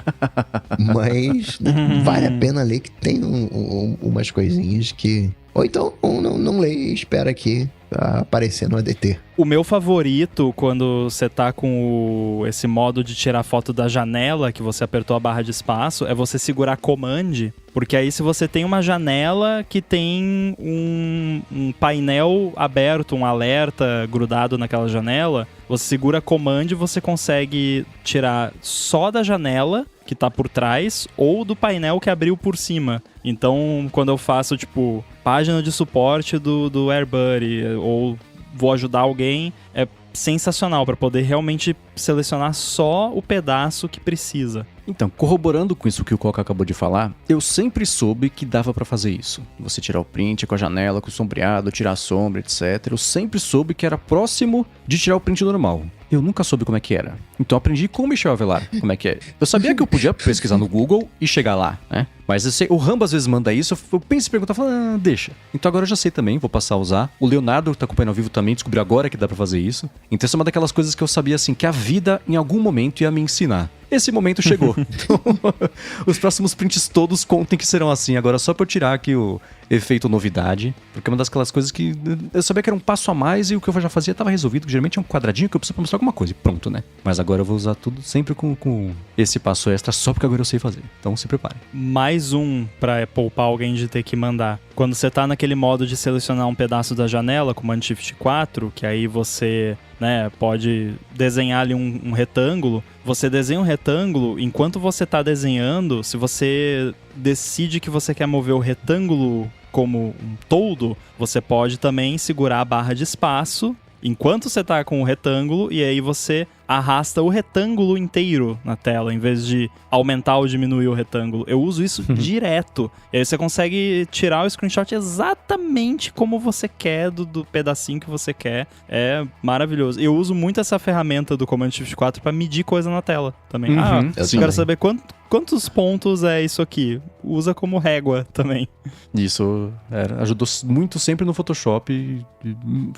Mas vale a pena ler, que tem umas coisinhas que... Ou então não lê e espera aqui aparecer no ADT. O meu favorito, quando você tá com esse modo de tirar foto da janela, que você apertou a barra de espaço, é você segurar Command, porque aí se você tem uma janela que tem um painel aberto, um alerta grudado naquela janela, você segura Command e você consegue tirar só da janela que tá por trás ou do painel que abriu por cima. Então, quando eu faço, tipo, página de suporte do AirBuddy ou vou ajudar alguém, é sensacional para poder realmente selecionar só o pedaço que precisa. Então, corroborando com isso que o Coca acabou de falar, eu sempre soube que dava pra fazer isso. Você tirar o print com a janela, com o sombreado, tirar a sombra, etc. Eu sempre soube que era próximo de tirar o print normal. Eu nunca soube como é que era. Então aprendi com o Michel Avelar como é que é. Eu sabia que eu podia pesquisar no Google e chegar lá, né? Mas eu sei, o Rambo às vezes manda isso, eu penso em perguntar, falo, deixa. Então agora eu já sei também, vou passar a usar. O Leonardo, que tá acompanhando ao vivo também, descobriu agora que dá pra fazer isso. Então essa é uma daquelas coisas que eu sabia, assim, que a vida em algum momento ia me ensinar. Esse momento chegou. Então, os próximos prints todos contem que serão assim. Agora só pra eu tirar aqui o efeito novidade, porque é uma daquelas coisas que eu sabia que era um passo a mais e o que eu já fazia estava resolvido, que geralmente é um quadradinho que eu preciso pra mostrar alguma coisa e pronto, né? Mas agora eu vou usar tudo sempre com esse passo extra, só porque agora eu sei fazer. Então se prepare. Mais um pra poupar alguém de ter que mandar. Quando você tá naquele modo de selecionar um pedaço da janela, Command Shift 4, que aí você, né, pode desenhar ali um retângulo, você desenha um retângulo, enquanto você tá desenhando, se você decide que você quer mover o retângulo como um todo, você pode também segurar a barra de espaço enquanto você tá com o retângulo, e aí você arrasta o retângulo inteiro na tela, em vez de aumentar ou diminuir o retângulo. Eu uso isso direto. E aí você consegue tirar o screenshot exatamente como você quer, do pedacinho que você quer. É maravilhoso. Eu uso muito essa ferramenta do Command Shift 4 pra medir coisa na tela também. Eu quero saber quantos pontos é isso aqui. Usa como régua também. Isso ajudou muito sempre no Photoshop.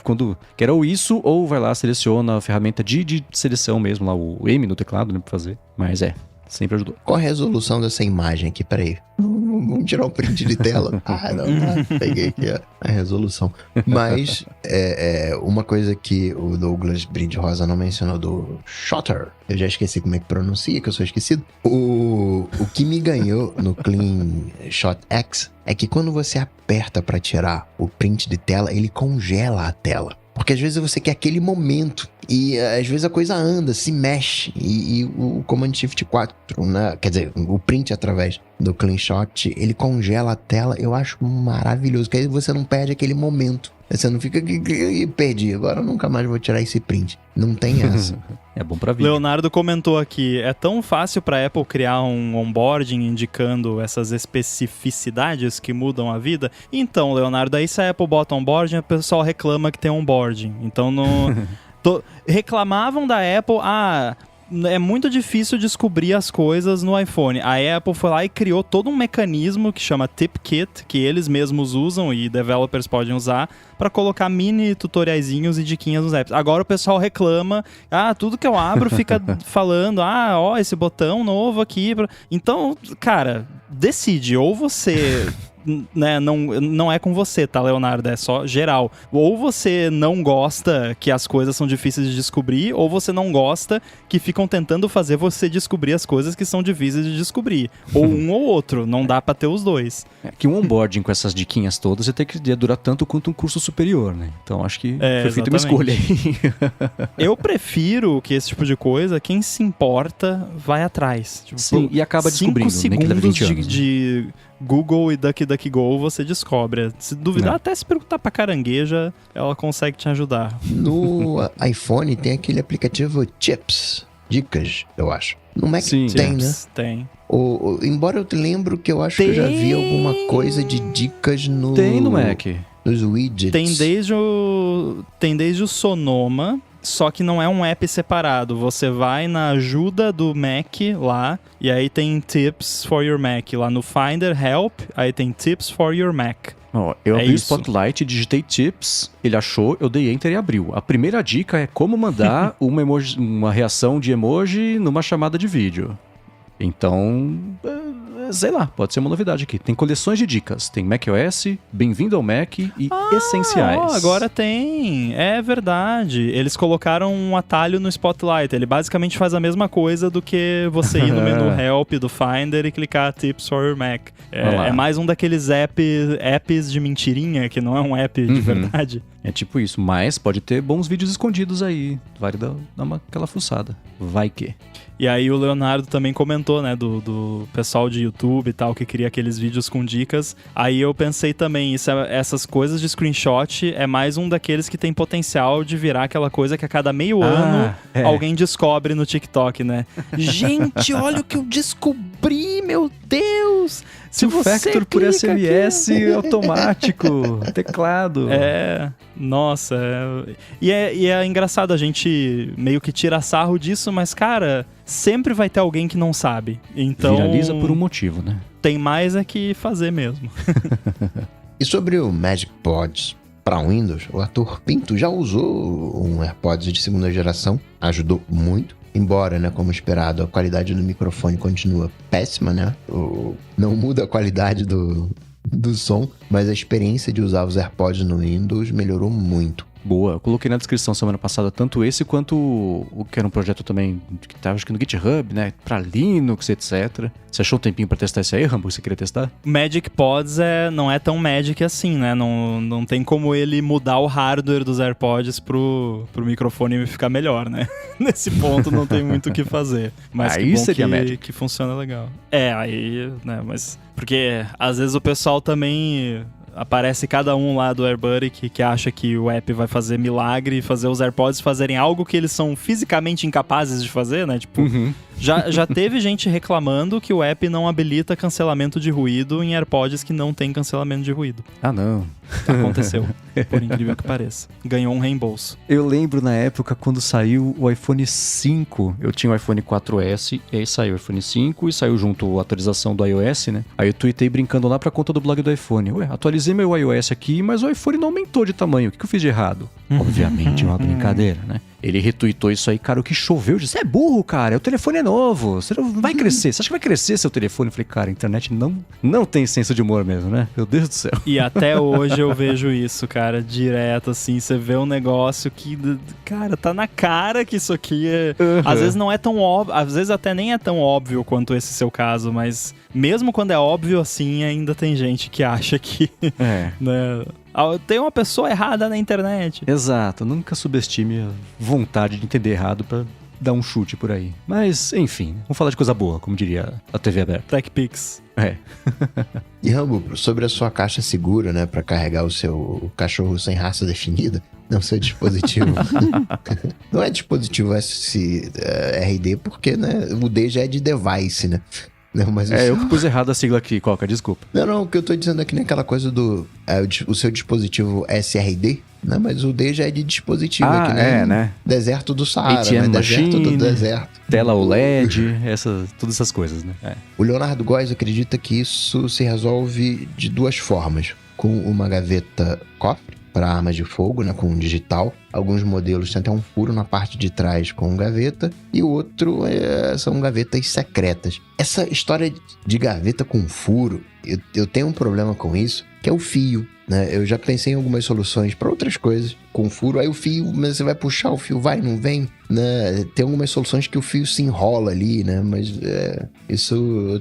Quando quer ou isso, ou vai lá, seleciona a ferramenta de seleção mesmo, lá o M no teclado, né, pra fazer. Mas sempre ajudou. Qual a resolução dessa imagem aqui? Peraí. Vamos tirar um print de tela. Peguei aqui a resolução. Mas uma coisa que o Douglas Brinde-Rosa não mencionou do Shutter, eu já esqueci como é que pronuncia, que eu sou esquecido. O que me ganhou no Clean Shot X é que quando você aperta para tirar o print de tela, ele congela a tela. Porque às vezes você quer aquele momento e às vezes a coisa anda, se mexe e o Command Shift 4, né? Quer dizer, o print através do Clean Shot, ele congela a tela, eu acho maravilhoso, porque aí você não perde aquele momento. Você não fica perdi, agora eu nunca mais vou tirar esse print. Não tem essa. É bom pra vídeo. Leonardo comentou aqui, é tão fácil pra Apple criar um onboarding indicando essas especificidades que mudam a vida. Então, Leonardo, aí se a Apple bota onboarding, o pessoal reclama que tem onboarding. Então, reclamavam da Apple, é muito difícil descobrir as coisas no iPhone. A Apple foi lá e criou todo um mecanismo que chama TipKit, que eles mesmos usam e developers podem usar para colocar mini tutoriaizinhos e diquinhas nos apps. Agora o pessoal reclama, tudo que eu abro fica falando, esse botão novo aqui. Então, cara, decide, ou você... Né, não é com você, tá, Leonardo? É só geral. Ou você não gosta que as coisas são difíceis de descobrir, ou você não gosta que ficam tentando fazer você descobrir as coisas que são difíceis de descobrir. Ou um ou outro, não dá pra ter os dois. Que um onboarding com essas diquinhas todas ia durar tanto quanto um curso superior, né? Então acho que foi feita uma escolha aí. Eu prefiro que esse tipo de coisa, quem se importa, vai atrás. Tipo, sim, e acaba descobrindo, 5 nem que leva 20 anos. de Google e DuckDuckGo, você descobre. Se duvidar, até se perguntar pra carangueja, ela consegue te ajudar. No iPhone tem aquele aplicativo Tips, dicas, eu acho. No Mac Sim, tem, né? Tem. Embora eu te lembro que eu acho que eu já vi alguma coisa de dicas no... Tem no Mac. Nos widgets. Tem desde o Sonoma, só que não é um app separado. Você vai na ajuda do Mac lá, e aí tem Tips for your Mac. Lá no Finder, Help, aí tem Tips for your Mac. Eu abri o Spotlight, digitei Tips, ele achou, eu dei Enter e abriu. A primeira dica é como mandar uma reação de emoji numa chamada de vídeo. Então, sei lá, pode ser uma novidade aqui. Tem coleções de dicas, tem macOS, Bem-vindo ao Mac e Essenciais. Agora tem, é verdade. Eles colocaram um atalho no Spotlight, ele basicamente faz a mesma coisa do que você ir no menu Help do Finder e clicar Tips for your Mac. É mais um daqueles apps de mentirinha, que não é um app de verdade. É tipo isso, mas pode ter bons vídeos escondidos aí. Vale dar aquela fuçada. Vai que. E aí o Leonardo também comentou, né, do pessoal de YouTube e tal, que queria aqueles vídeos com dicas. Aí eu pensei também, essas coisas de screenshot é mais um daqueles que tem potencial de virar aquela coisa que a cada meio ano alguém descobre no TikTok, né? Gente, olha o que eu descobri, meu Deus! Two-factor por SMS automático, teclado. Nossa. E é engraçado, a gente meio que tira sarro disso, mas, cara, sempre vai ter alguém que não sabe. Então, viraliza por um motivo, né? Tem mais que fazer mesmo. E sobre o Magic Pods para Windows, o Arthur Pinto já usou um AirPods de segunda geração, ajudou muito. Embora, né, como esperado, a qualidade do microfone continua péssima, né? Não muda a qualidade do som, mas a experiência de usar os AirPods no Windows melhorou muito. Boa, eu coloquei na descrição semana passada tanto esse quanto o que era um projeto também que estava acho que no GitHub, né, para Linux, etc. Você achou um tempinho para testar isso aí, Rambo? Você queria testar? Magic Pods não é tão Magic assim, né? Não tem como ele mudar o hardware dos AirPods pro microfone ficar melhor, né? Nesse ponto não tem muito o que fazer. Mas aí que bom seria Magic. Que funciona legal. Aí, né, mas... Porque às vezes o pessoal também... aparece cada um lá do AirBuddy que acha que o app vai fazer milagre e fazer os AirPods fazerem algo que eles são fisicamente incapazes de fazer, né? Tipo, já teve gente reclamando que o app não habilita cancelamento de ruído em AirPods que não tem cancelamento de ruído. Ah, não. Aconteceu, por incrível que pareça. Ganhou um reembolso. Eu lembro na época quando saiu o iPhone 5, eu tinha o iPhone 4S, e aí saiu o iPhone 5 e saiu junto a atualização do iOS, né? Aí eu tuitei brincando lá pra conta do blog do iPhone. Ué, atualizei meu iOS aqui, mas o iPhone não aumentou de tamanho. O que eu fiz de errado? Obviamente, uma brincadeira, né? Ele retweetou isso aí, cara, o que choveu. Você é burro, cara, o telefone é novo, você não vai crescer. Você acha que vai crescer seu telefone? Eu falei, cara, a internet não tem senso de humor mesmo, né? Meu Deus do céu. E até hoje eu vejo isso, cara, direto, assim. Você vê um negócio que, cara, tá na cara que isso aqui é... Às vezes não é tão óbvio, às vezes até nem é tão óbvio quanto esse seu caso, mas mesmo quando é óbvio assim, ainda tem gente que acha que... né, tem uma pessoa errada na internet. Exato, nunca subestime a vontade de entender errado pra dar um chute por aí. Mas, enfim, vamos falar de coisa boa, como diria a TV aberta. TechPix. E Rambo, sobre a sua caixa segura, né, pra carregar o seu cachorro sem raça definida, não seu dispositivo. Não é dispositivo SRD porque, né, o D já é de device, né? Não, mas eu que pus errado a sigla aqui, Coca, desculpa. Não, o que eu tô dizendo aqui não é aquela coisa do... o seu dispositivo SRD, né? Mas o D já é de dispositivo aqui, né? Deserto do Saara, ATM né? machine, deserto do deserto. Tela OLED, todas essas coisas, né? O Leonardo Góes acredita que isso se resolve de duas formas. Com uma gaveta cofre para armas de fogo, né, com digital. Alguns modelos têm até um furo na parte de trás com gaveta, e o outro são gavetas secretas. Essa história de gaveta com furo, eu tenho um problema com isso, que é o fio, né? Eu já pensei em algumas soluções para outras coisas com furo, aí o fio, mas você vai puxar, o fio vai, não vem, né? Tem algumas soluções que o fio se enrola ali, né? Mas isso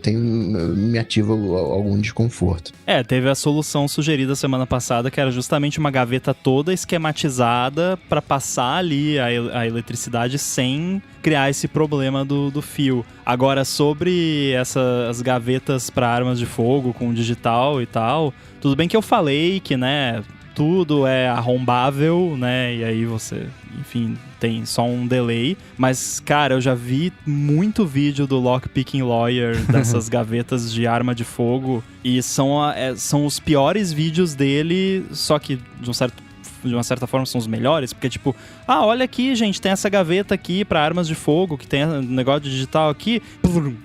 me ativa algum desconforto. Teve a solução sugerida semana passada, que era justamente uma gaveta toda esquematizada para passar ali a eletricidade sem criar esse problema do fio. Agora, sobre essas gavetas para armas de fogo com digital e tal, tudo bem que eu falei que, né, tudo é arrombável, né, e aí você, enfim, tem só um delay, mas, cara, eu já vi muito vídeo do Lockpicking Lawyer dessas gavetas de arma de fogo, e são os piores vídeos dele, só que de uma certa forma são os melhores, porque tipo, olha aqui, gente, tem essa gaveta aqui pra armas de fogo, que tem um negócio digital aqui,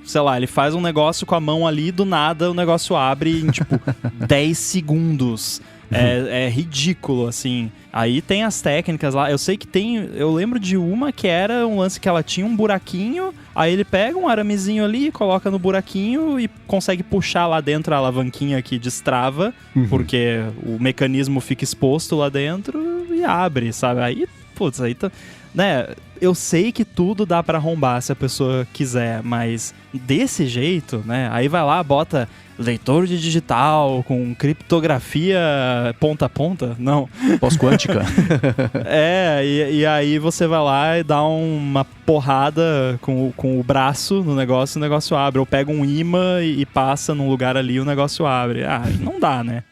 sei lá, ele faz um negócio com a mão ali, do nada o negócio abre em tipo 10 segundos. É ridículo, assim. Aí tem as técnicas lá. Eu sei que eu lembro de uma que era um lance que ela tinha um buraquinho. Aí ele pega um aramezinho ali, coloca no buraquinho e consegue puxar lá dentro a alavanquinha que destrava. Porque o mecanismo fica exposto lá dentro e abre, sabe? Aí, putz, aí tá... né? Eu sei que tudo dá pra arrombar se a pessoa quiser, mas desse jeito, né? Aí vai lá, bota leitor de digital com criptografia ponta a ponta? Não. Pós-quântica. E aí você vai lá e dá uma porrada com o braço no negócio e o negócio abre. Ou pega um imã e passa num lugar ali e o negócio abre. Não dá, né?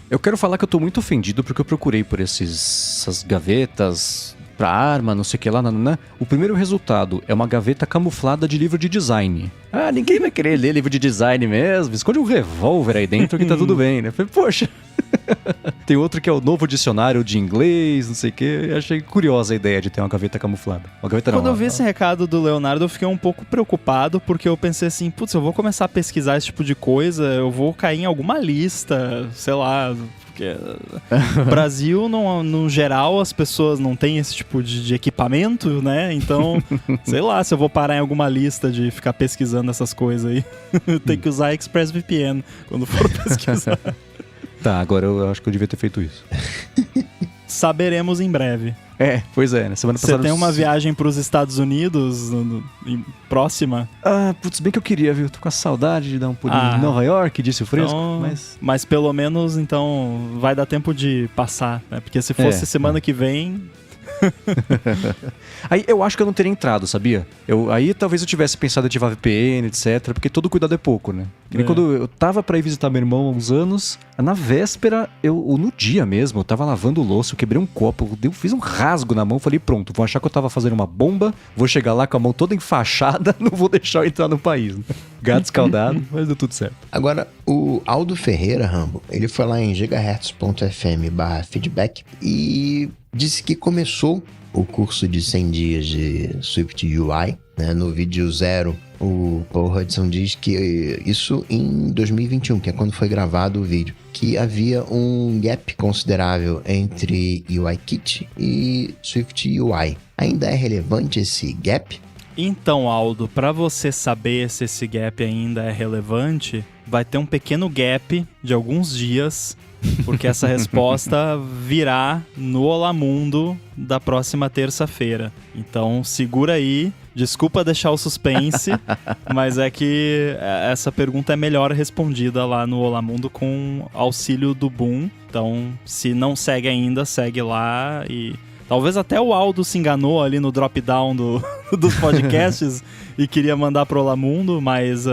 Eu quero falar que eu tô muito ofendido porque eu procurei por essas gavetas pra arma, não sei o que lá, nananã. O primeiro resultado é uma gaveta camuflada de livro de design. Ninguém vai querer ler livro de design mesmo. Esconde um revólver aí dentro que tá tudo bem, né? Falei, poxa. Tem outro que é o novo dicionário de inglês, não sei o que. Achei curiosa a ideia de ter uma gaveta camuflada. Uma gaveta Quando eu vi esse recado do Leonardo, eu fiquei um pouco preocupado, porque eu pensei assim, putz, eu vou começar a pesquisar esse tipo de coisa, eu vou cair em alguma lista, sei lá... Porque no Brasil, no geral, as pessoas não têm esse tipo de equipamento, né? Então, sei lá, se eu vou parar em alguma lista de ficar pesquisando essas coisas aí. Tem que usar ExpressVPN quando for pesquisar. Tá, agora eu acho que eu devia ter feito isso. Saberemos em breve. Pois é, né? Semana passada... Você tem uma viagem pros Estados Unidos próxima? Putz, bem que eu queria, viu? Tô com a saudade de dar um pulinho em Nova York, disse o Fresco, então, mas pelo menos, então, vai dar tempo de passar, né? Porque se fosse semana que vem... Aí eu acho que eu não teria entrado, sabia? Aí talvez eu tivesse pensado em ativar VPN, etc. Porque todo cuidado é pouco, né? Que nem quando eu tava pra ir visitar meu irmão há uns anos, na véspera, no dia mesmo, eu tava lavando louça, eu quebrei um copo, eu fiz um rasgo na mão, falei, pronto, vou achar que eu tava fazendo uma bomba, vou chegar lá com a mão toda enfaixada, não vou deixar eu entrar no país. Né? Gato escaldado, mas deu tudo certo. Agora, o Aldo Ferreira, Rambo, ele foi lá em gigahertz.fm/feedback e disse que começou o curso de 100 dias de Swift UI, né? No vídeo 0, o Paul Hudson diz que isso em 2021, que é quando foi gravado o vídeo, que havia um gap considerável entre UIKit e Swift UI. Ainda é relevante esse gap? Então, Aldo, para você saber se esse gap ainda é relevante, vai ter um pequeno gap de alguns dias, porque essa resposta virá no Olá Mundo da próxima terça-feira. Então, segura aí. Desculpa deixar o suspense, mas é que essa pergunta é melhor respondida lá no Olá Mundo com auxílio do Boom. Então, se não segue ainda, segue lá e... Talvez até o Aldo se enganou ali no drop-down dos podcasts e queria mandar pro Olá Mundo, mas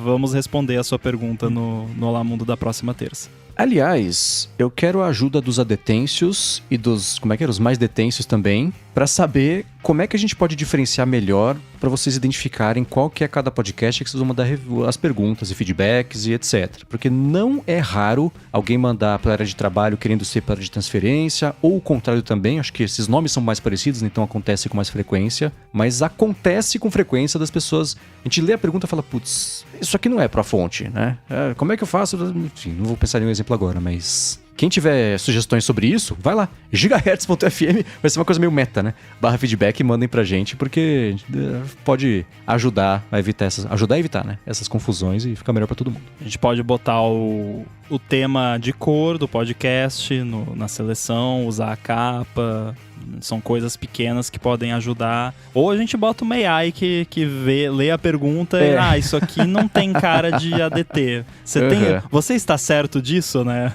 vamos responder a sua pergunta no Olá Mundo da próxima terça. Aliás, eu quero a ajuda dos adetêncios e dos, os mais detêncios também, para saber como é que a gente pode diferenciar melhor para vocês identificarem qual que é cada podcast que vocês vão mandar as perguntas e feedbacks e etc. Porque não é raro alguém mandar para a área de trabalho querendo ser para a área de transferência, ou o contrário também, acho que esses nomes são mais parecidos, então acontece com mais frequência, mas acontece com frequência das pessoas, a gente lê a pergunta e fala, putz, isso aqui não é para a fonte, né? Como é que eu faço? Enfim, não vou pensar em um exemplo agora, mas... Quem tiver sugestões sobre isso, vai lá. gigahertz.fm vai ser uma coisa meio meta, né? /feedback e mandem pra gente, porque pode ajudar a evitar né? Essas confusões e ficar melhor pra todo mundo. A gente pode botar o tema de cor do podcast na seleção, usar a capa... São coisas pequenas que podem ajudar. Ou a gente bota uma AI que lê a pergunta e... isso aqui não tem cara de ADT. Você está certo disso, né?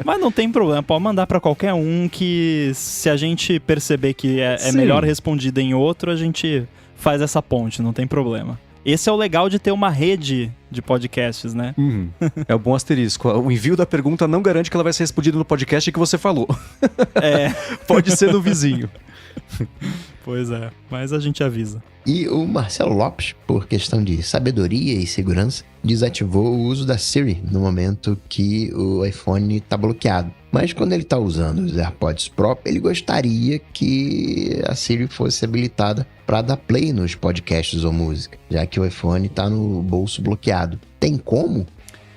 Mas não tem problema. Pode mandar para qualquer um que se a gente perceber que é melhor respondido em outro, a gente faz essa ponte, não tem problema. Esse é o legal de ter uma rede de podcasts, né? É o bom asterisco. O envio da pergunta não garante que ela vai ser respondida no podcast que você falou. Pode ser no vizinho. Pois é, mas a gente avisa. E o Marcelo Lopes, por questão de sabedoria e segurança, desativou o uso da Siri no momento que o iPhone está bloqueado. Mas quando ele está usando os AirPods Pro, ele gostaria que a Siri fosse habilitada para dar play nos podcasts ou música, já que o iPhone está no bolso bloqueado. Tem como?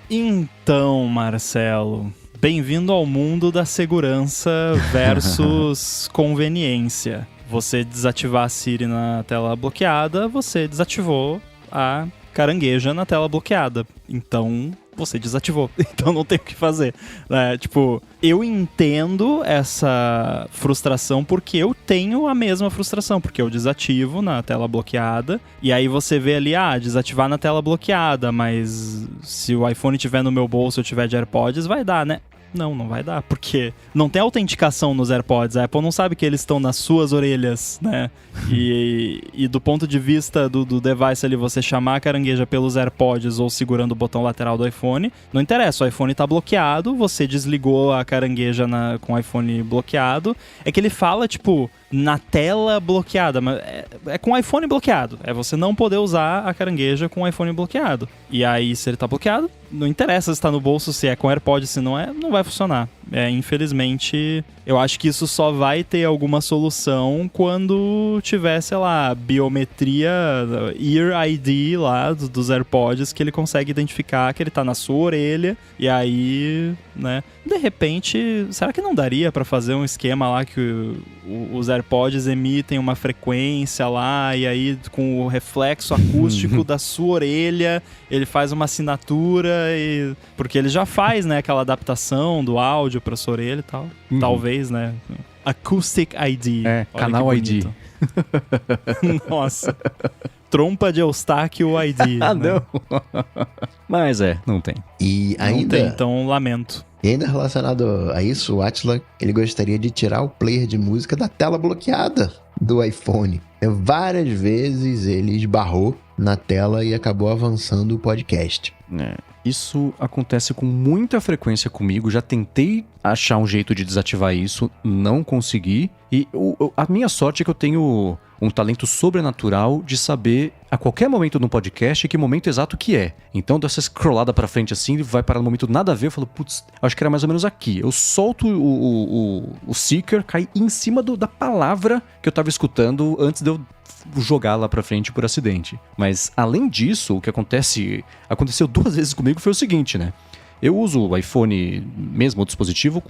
Então, Marcelo, bem-vindo ao mundo da segurança versus conveniência. Você desativar a Siri na tela bloqueada, você desativou a carangueja na tela bloqueada. Então, você desativou. Então não tem o que fazer. Eu entendo essa frustração porque eu tenho a mesma frustração. Porque eu desativo na tela bloqueada e aí você vê ali, desativar na tela bloqueada, mas se o iPhone estiver no meu bolso, eu tiver de AirPods, vai dar, né? Não vai dar, porque não tem autenticação nos AirPods. A Apple não sabe que eles estão nas suas orelhas, né? E do ponto de vista do device ali, você chamar a carangueja pelos AirPods ou segurando o botão lateral do iPhone, não interessa, o iPhone tá bloqueado, você desligou a carangueja com o iPhone bloqueado. É que ele fala, na tela bloqueada, mas é com o iPhone bloqueado. É você não poder usar a carangueja com o iPhone bloqueado. E aí, se ele tá bloqueado, não interessa se tá no bolso, se é com AirPods, se não é, não vai funcionar. Infelizmente, eu acho que isso só vai ter alguma solução quando tiver, sei lá, biometria, Ear ID lá dos AirPods, que ele consegue identificar que ele tá na sua orelha, e aí, né, de repente, será que não daria pra fazer um esquema lá que os AirPods emitem uma frequência lá, e aí com o reflexo acústico da sua orelha, ele faz uma assinatura, porque ele já faz, né, aquela adaptação do áudio pra sua orelha e tal. Talvez, né? Acoustic ID. Canal ID. Nossa. trompa de Eustáquio ID. Ah, né? não. Mas não tem. E Não ainda, tem, então lamento. e ainda relacionado a isso, o Átila, ele gostaria de tirar o player de música da tela bloqueada do iPhone. Várias vezes ele esbarrou na tela e acabou avançando o podcast. Isso acontece com muita frequência comigo. Já tentei achar um jeito de desativar isso, não consegui. E a minha sorte é que eu tenho um talento sobrenatural de saber a qualquer momento no podcast que momento exato que é. Então, dessa scrollada pra frente assim, ele vai parar no momento nada a ver. Eu falo, putz, acho que era mais ou menos aqui. Eu solto o seeker, cai em cima da palavra que eu tava escutando antes de eu jogar lá pra frente por acidente. Mas, além disso, o que aconteceu 2 vezes comigo foi o seguinte, né? Eu uso o iPhone, mesmo o dispositivo,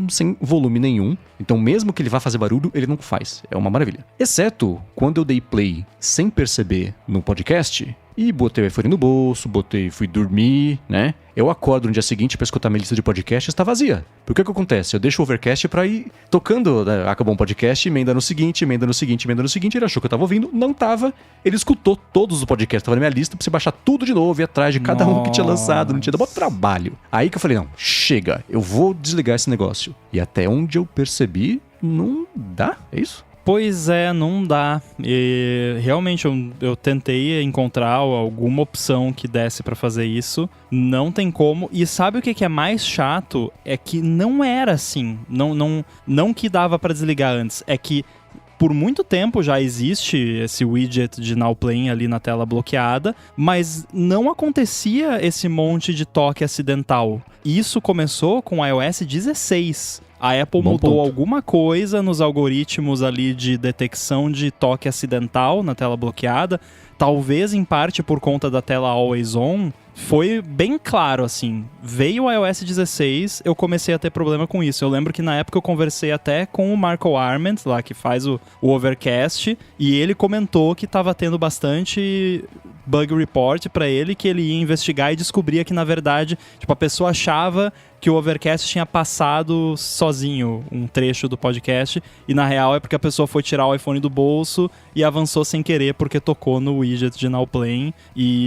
sem volume nenhum. Então, mesmo que ele vá fazer barulho, ele não faz. É uma maravilha. Exceto quando eu dei play sem perceber no podcast e botei o iPhone no bolso, fui dormir, né? Eu acordo no dia seguinte pra escutar minha lista de podcasts, está vazia. Por que Acontece? Eu deixo o Overcast pra ir tocando, né? Acabou um podcast, emenda no seguinte, ele achou que eu tava ouvindo, não tava. Ele escutou todos os podcasts, tava na minha lista, pra você baixar tudo de novo e atrás de cada um que tinha lançado, não tinha dado trabalho. Aí que eu falei, não, chega, eu vou desligar esse negócio. E até onde eu percebi, não dá, é isso? Pois é, não dá. E realmente eu tentei encontrar alguma opção que desse pra fazer isso. Não tem como. E sabe o que é mais chato? É que não era assim. Não que dava pra desligar antes. É que por muito tempo já existe esse widget de Now Playing ali na tela bloqueada, mas não acontecia esse monte de toque acidental. Isso começou com o iOS 16. A Apple mudou alguma coisa nos algoritmos ali de detecção de toque acidental na tela bloqueada. Talvez em parte por conta da tela Always On. Foi bem claro, assim. Veio o iOS 16, eu comecei a ter problema com isso. Eu lembro que na época eu conversei até com o Marco Arment, lá que faz o Overcast, e ele comentou que tava tendo bastante bug report pra ele, que ele ia investigar e descobria que, na verdade, tipo, a pessoa achava que o Overcast tinha passado sozinho um trecho do podcast, e na real é porque a pessoa foi tirar o iPhone do bolso e avançou sem querer porque tocou no widget de Now Playing,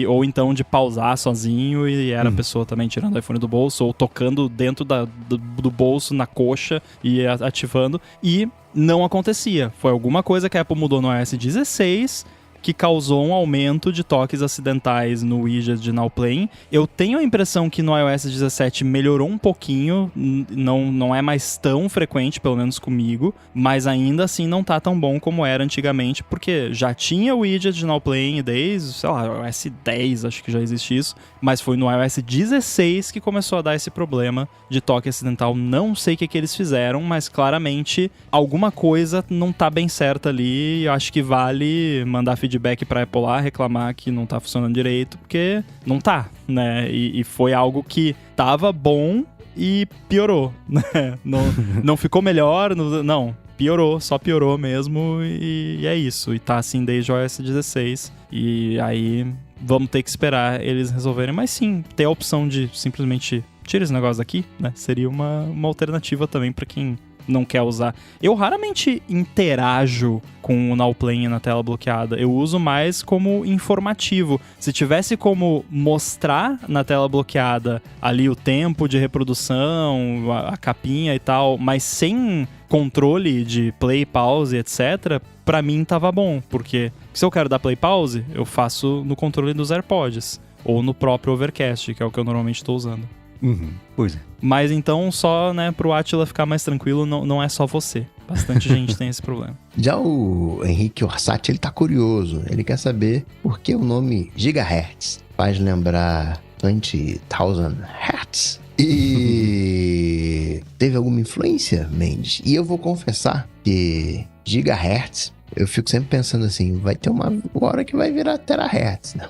ou então de pausar sozinho e era a pessoa também tirando o iPhone do bolso ou tocando dentro do bolso na coxa e ativando, e não acontecia. Foi alguma coisa que a Apple mudou no iOS 16 que causou um aumento de toques acidentais no widget de Now Playing. Eu tenho a impressão que no iOS 17 melhorou um pouquinho, não é mais tão frequente, pelo menos comigo, mas ainda assim não tá tão bom como era antigamente, porque já tinha o widget de Now Playing desde, sei lá, iOS 10, acho que já existe isso, mas foi no iOS 16 que começou a dar esse problema de toque acidental. Não sei o que eles fizeram, mas claramente alguma coisa não tá bem certa ali, e eu acho que vale mandar feedback pra Apple lá, reclamar que não tá funcionando direito, porque não tá, né? E foi algo que tava bom e piorou, né? Não ficou melhor, não. Piorou, só piorou mesmo, e é isso. E tá assim desde o iOS 16. E aí vamos ter que esperar eles resolverem. Mas sim, ter a opção de simplesmente tira esse negócio daqui, né? Seria uma alternativa também pra quem não quer usar. Eu raramente interajo com o Now Playing na tela bloqueada. Eu uso mais como informativo. Se tivesse como mostrar na tela bloqueada ali o tempo de reprodução, a capinha e tal, mas sem controle de play, pause, etc., pra mim tava bom, porque se eu quero dar play, pause, eu faço no controle dos AirPods ou no próprio Overcast, que é o que eu normalmente tô usando. Pois é. Mas então, só, né, pro Átila ficar mais tranquilo, não é só você. Bastante gente tem esse problema. Já o Henrique Orsatti, ele tá curioso. Ele quer saber por que o nome Gigahertz faz lembrar 20,000 Hertz. E teve alguma influência, Mendes? E eu vou confessar que Gigahertz, eu fico sempre pensando assim, vai ter uma hora que vai virar terahertz, não?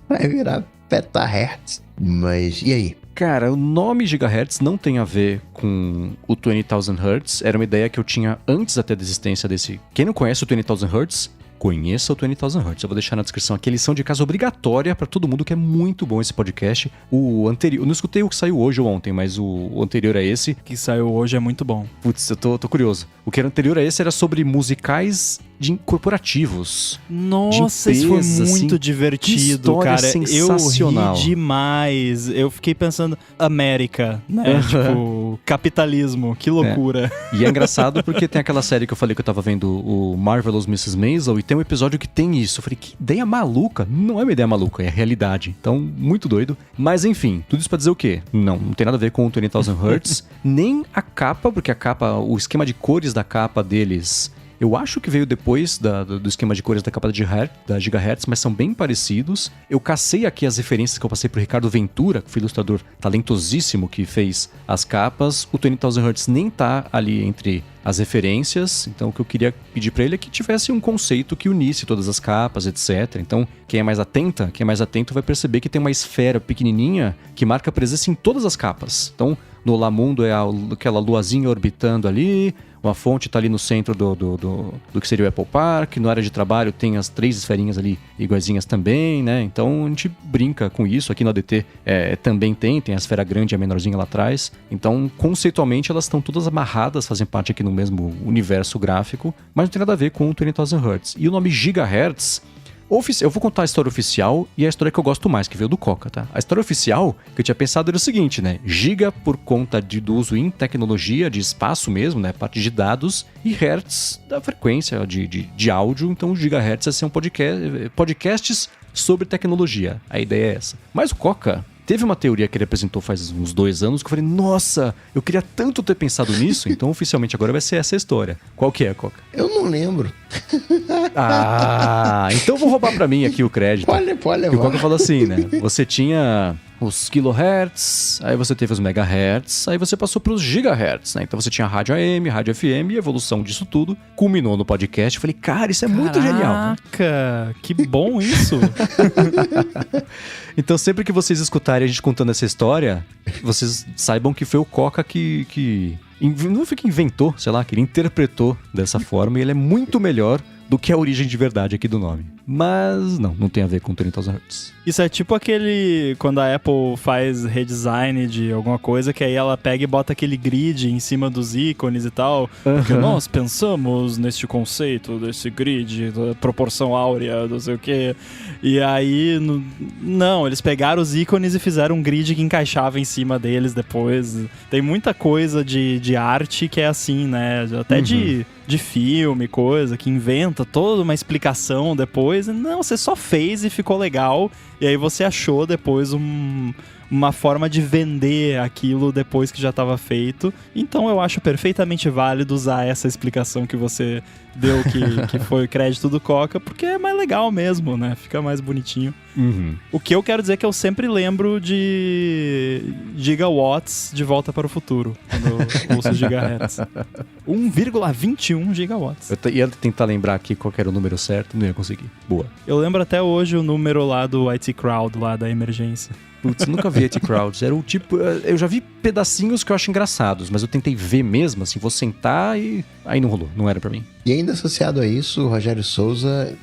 Vai virar petahertz. Mas, e aí? Cara, o nome Gigahertz não tem a ver com o 20,000 Hertz. Era uma ideia que eu tinha antes até da existência desse... Quem não conhece o 20,000 Hertz, conheça o 20,000 Hertz. Eu vou deixar na descrição aqui a lição de casa obrigatória pra todo mundo, que é muito bom esse podcast. O anterior... Eu não escutei o que saiu hoje ou ontem, mas o anterior a esse... Que saiu hoje é muito bom. Putz, eu tô curioso. O que era anterior a esse era sobre musicais corporativos. Nossa, de empresas, isso foi muito assim. divertido, que cara. sensacional. Eu ri demais. Eu fiquei pensando, América, né? Tipo, capitalismo, que loucura. E é engraçado porque tem aquela série que eu falei que eu tava vendo, o Marvelous Mrs. Maisel, e tem um episódio que tem isso. Eu falei, que ideia maluca. Não é uma ideia maluca, é a realidade. Então, muito doido. Mas enfim, tudo isso pra dizer o quê? Não tem nada a ver com o 20,000 Hertz, nem a capa, porque a capa, o esquema de cores da capa deles, eu acho que veio depois do esquema de cores da capa da Gigahertz, mas são bem parecidos. Eu cacei aqui as referências que eu passei pro Ricardo Ventura, que foi ilustrador talentosíssimo que fez as capas. O 20,000 Hertz nem tá ali entre as referências, então o que eu queria pedir pra ele é que tivesse um conceito que unisse todas as capas, etc. Então, quem é mais atento vai perceber que tem uma esfera pequenininha que marca a presença em todas as capas. Então, no Lamundo é aquela luazinha orbitando ali, uma fonte tá ali no centro do que seria o Apple Park, no área de trabalho tem as 3 esferinhas ali iguaizinhas também, né? Então a gente brinca com isso, aqui no ADT também tem a esfera grande e a menorzinha lá atrás, então conceitualmente elas estão todas amarradas, fazem parte aqui no mesmo universo gráfico, mas não tem nada a ver com o 20,000 Hertz. E o nome Gigahertz, eu vou contar a história oficial e a história que eu gosto mais, que veio do Coca, tá? A história oficial que eu tinha pensado era o seguinte, né? Giga por conta do uso em tecnologia, de espaço mesmo, né? Parte de dados, e Hertz da frequência de áudio. Então, Gigahertz é ser um podcasts sobre tecnologia. A ideia é essa. Mas o Coca teve uma teoria que ele apresentou faz uns 2 anos que eu falei, nossa, eu queria tanto ter pensado nisso, então oficialmente agora vai ser essa a história. Qual que é, Coca? Eu não lembro. Então vou roubar pra mim aqui o crédito. Pode levar. O Coca falou assim, né? Você tinha os kilohertz, aí você teve os megahertz, aí você passou pros gigahertz, né? Então você tinha rádio AM, rádio FM, e a evolução disso tudo culminou no podcast. Eu falei, cara, isso é muito genial. Caraca, que bom isso. Então sempre que vocês escutarem a gente contando essa história, vocês saibam que foi o Coca que não foi que inventou, sei lá, que ele interpretou dessa forma, e ele é muito melhor do que a origem de verdade aqui do nome. Mas não tem a ver com 20,000 Hertz. Isso é tipo aquele... Quando a Apple faz redesign de alguma coisa, que aí ela pega e bota aquele grid em cima dos ícones e tal. Porque nós pensamos neste conceito, desse grid, da proporção áurea, não sei o quê. E aí... Não, eles pegaram os ícones e fizeram um grid que encaixava em cima deles depois. Tem muita coisa de arte que é assim, né? Até de filme, coisa, que inventa toda uma explicação depois. Não, você só fez e ficou legal. E aí você achou depois uma forma de vender aquilo depois que já estava feito. Então eu acho perfeitamente válido usar essa explicação que você deu, que foi o crédito do Coca, porque é mais legal mesmo, né? Fica mais bonitinho. O que eu quero dizer é que eu sempre lembro de gigawatts de Volta para o Futuro, quando eu ouço gigahertz. 1,21 gigawatts. Eu ia tentar lembrar aqui qual era o número certo, não ia conseguir. Boa. Eu lembro até hoje o número lá do IT Crowd, lá da emergência. Putz, nunca vi IT Crowds. Era o tipo... Eu já vi pedacinhos que eu acho engraçados, mas eu tentei ver mesmo, assim, vou sentar e... Aí não rolou, não era pra mim. E ainda associado a isso, o Rogério Souza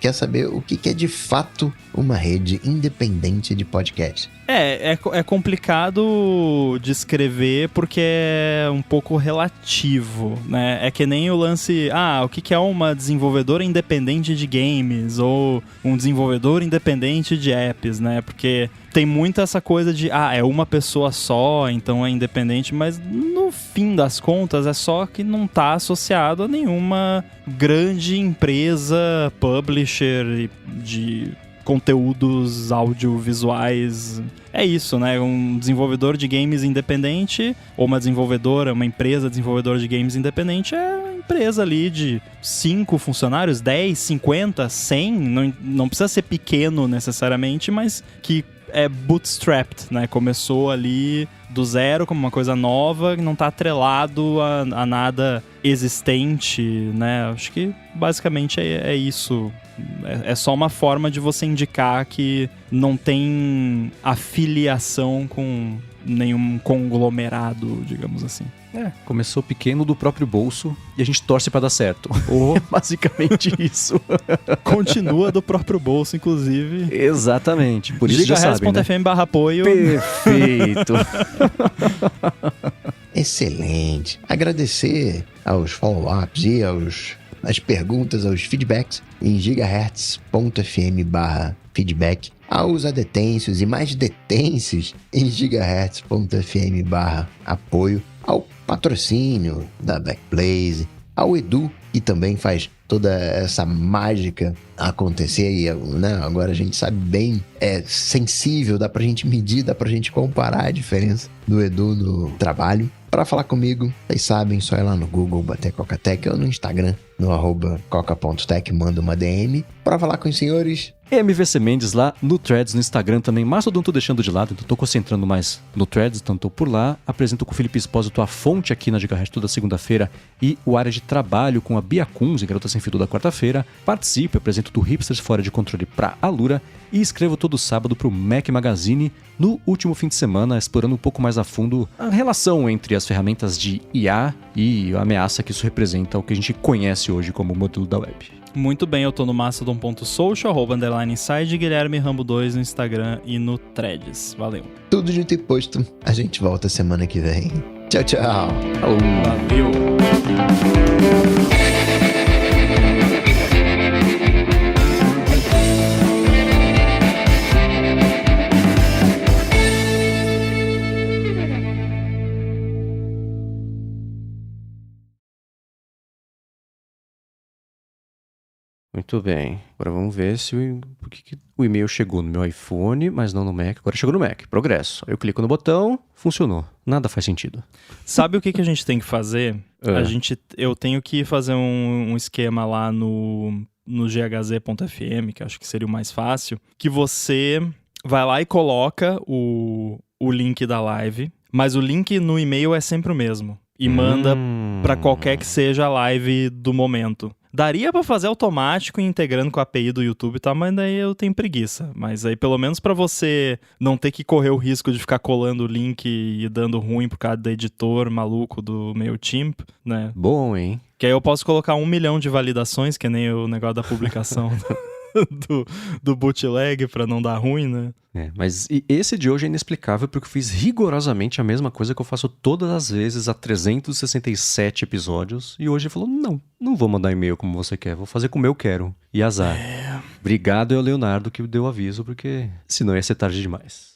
quer saber o que é de fato uma rede independente de podcast. É complicado de escrever porque é um pouco relativo, né? É que nem o lance, o que é uma desenvolvedora independente de games ou um desenvolvedor independente de apps, né? Porque tem muito essa coisa de, é uma pessoa só, então é independente, mas no fim das contas é só que não tá associado a nenhuma grande empresa, publisher de conteúdos audiovisuais. É isso, né? Um desenvolvedor de games independente, ou uma desenvolvedora, uma empresa desenvolvedora de games independente, é uma empresa ali de 5 funcionários, 10, 50, 100, não precisa ser pequeno necessariamente, mas que é bootstrapped, né? Começou ali do zero como uma coisa nova, que não está atrelado a nada existente, né? Acho que basicamente é isso. É só uma forma de você indicar que não tem afiliação com nenhum conglomerado, digamos assim. Começou pequeno do próprio bolso e a gente torce pra dar certo. É basicamente isso. Continua do próprio bolso, inclusive. Exatamente. Por isso já sabem, né? gigahertz.fm/apoio. Perfeito. Excelente. Agradecer aos follow-ups e as perguntas, os feedbacks em gigahertz.fm/feedback, aos adetêncios e mais detêncios em gigahertz.fm/apoio, ao patrocínio da Backblaze, ao Edu, que também faz toda essa mágica acontecer e, né, agora a gente sabe bem, é sensível, dá pra gente medir, dá pra gente comparar a diferença do Edu no trabalho. Para falar comigo, vocês sabem, só ir lá no Google, bater Cocatec, ou no Instagram, no @coca.tech, manda uma DM. Para falar com os senhores, MVC Mendes lá no Threads, no Instagram também. Mastodon tô deixando de lado, então tô concentrando mais no Threads, então tô por lá. Apresento com o Felipe Espósito a fonte aqui na Gigahertz toda segunda-feira e o área de trabalho com a Bia Kunz, em Garota Sem Fio toda quarta-feira. Participo, apresento do Hipsters Fora de Controle pra Alura e escrevo todo sábado pro Mac Magazine no último fim de semana, explorando um pouco mais a fundo a relação entre as ferramentas de IA e a ameaça que isso representa ao que a gente conhece hoje como modelo da web. Muito bem, eu tô no mastodon.social, @inside, Guilherme Rambo 2 no Instagram e no Threads. Valeu. tudo dito e posto. A gente volta semana que vem. Tchau, tchau. Falou. Valeu. Muito bem. Agora vamos ver se por que o e-mail chegou no meu iPhone, mas não no Mac. Agora chegou no Mac. Progresso. Aí eu clico no botão, funcionou. Nada faz sentido. Sabe o que a gente tem que fazer? Eu tenho que fazer um esquema lá no ghz.fm, que eu acho que seria o mais fácil, que você vai lá e coloca o link da live, mas o link no e-mail é sempre o mesmo. E manda pra qualquer que seja a live do momento. Daria pra fazer automático e integrando com a API do YouTube e tal, mas daí eu tenho preguiça. Mas aí pelo menos pra você não ter que correr o risco de ficar colando o link e dando ruim por causa do editor maluco do MailChimp, né? Bom, hein? Que aí eu posso colocar 1 milhão de validações, que nem o negócio da publicação do bootleg pra não dar ruim, né? Mas esse de hoje é inexplicável porque eu fiz rigorosamente a mesma coisa que eu faço todas as vezes há 367 episódios. E hoje ele falou, não vou mandar e-mail como você quer, vou fazer como eu quero. E azar. Obrigado ao Leonardo que deu o aviso, porque senão ia ser tarde demais.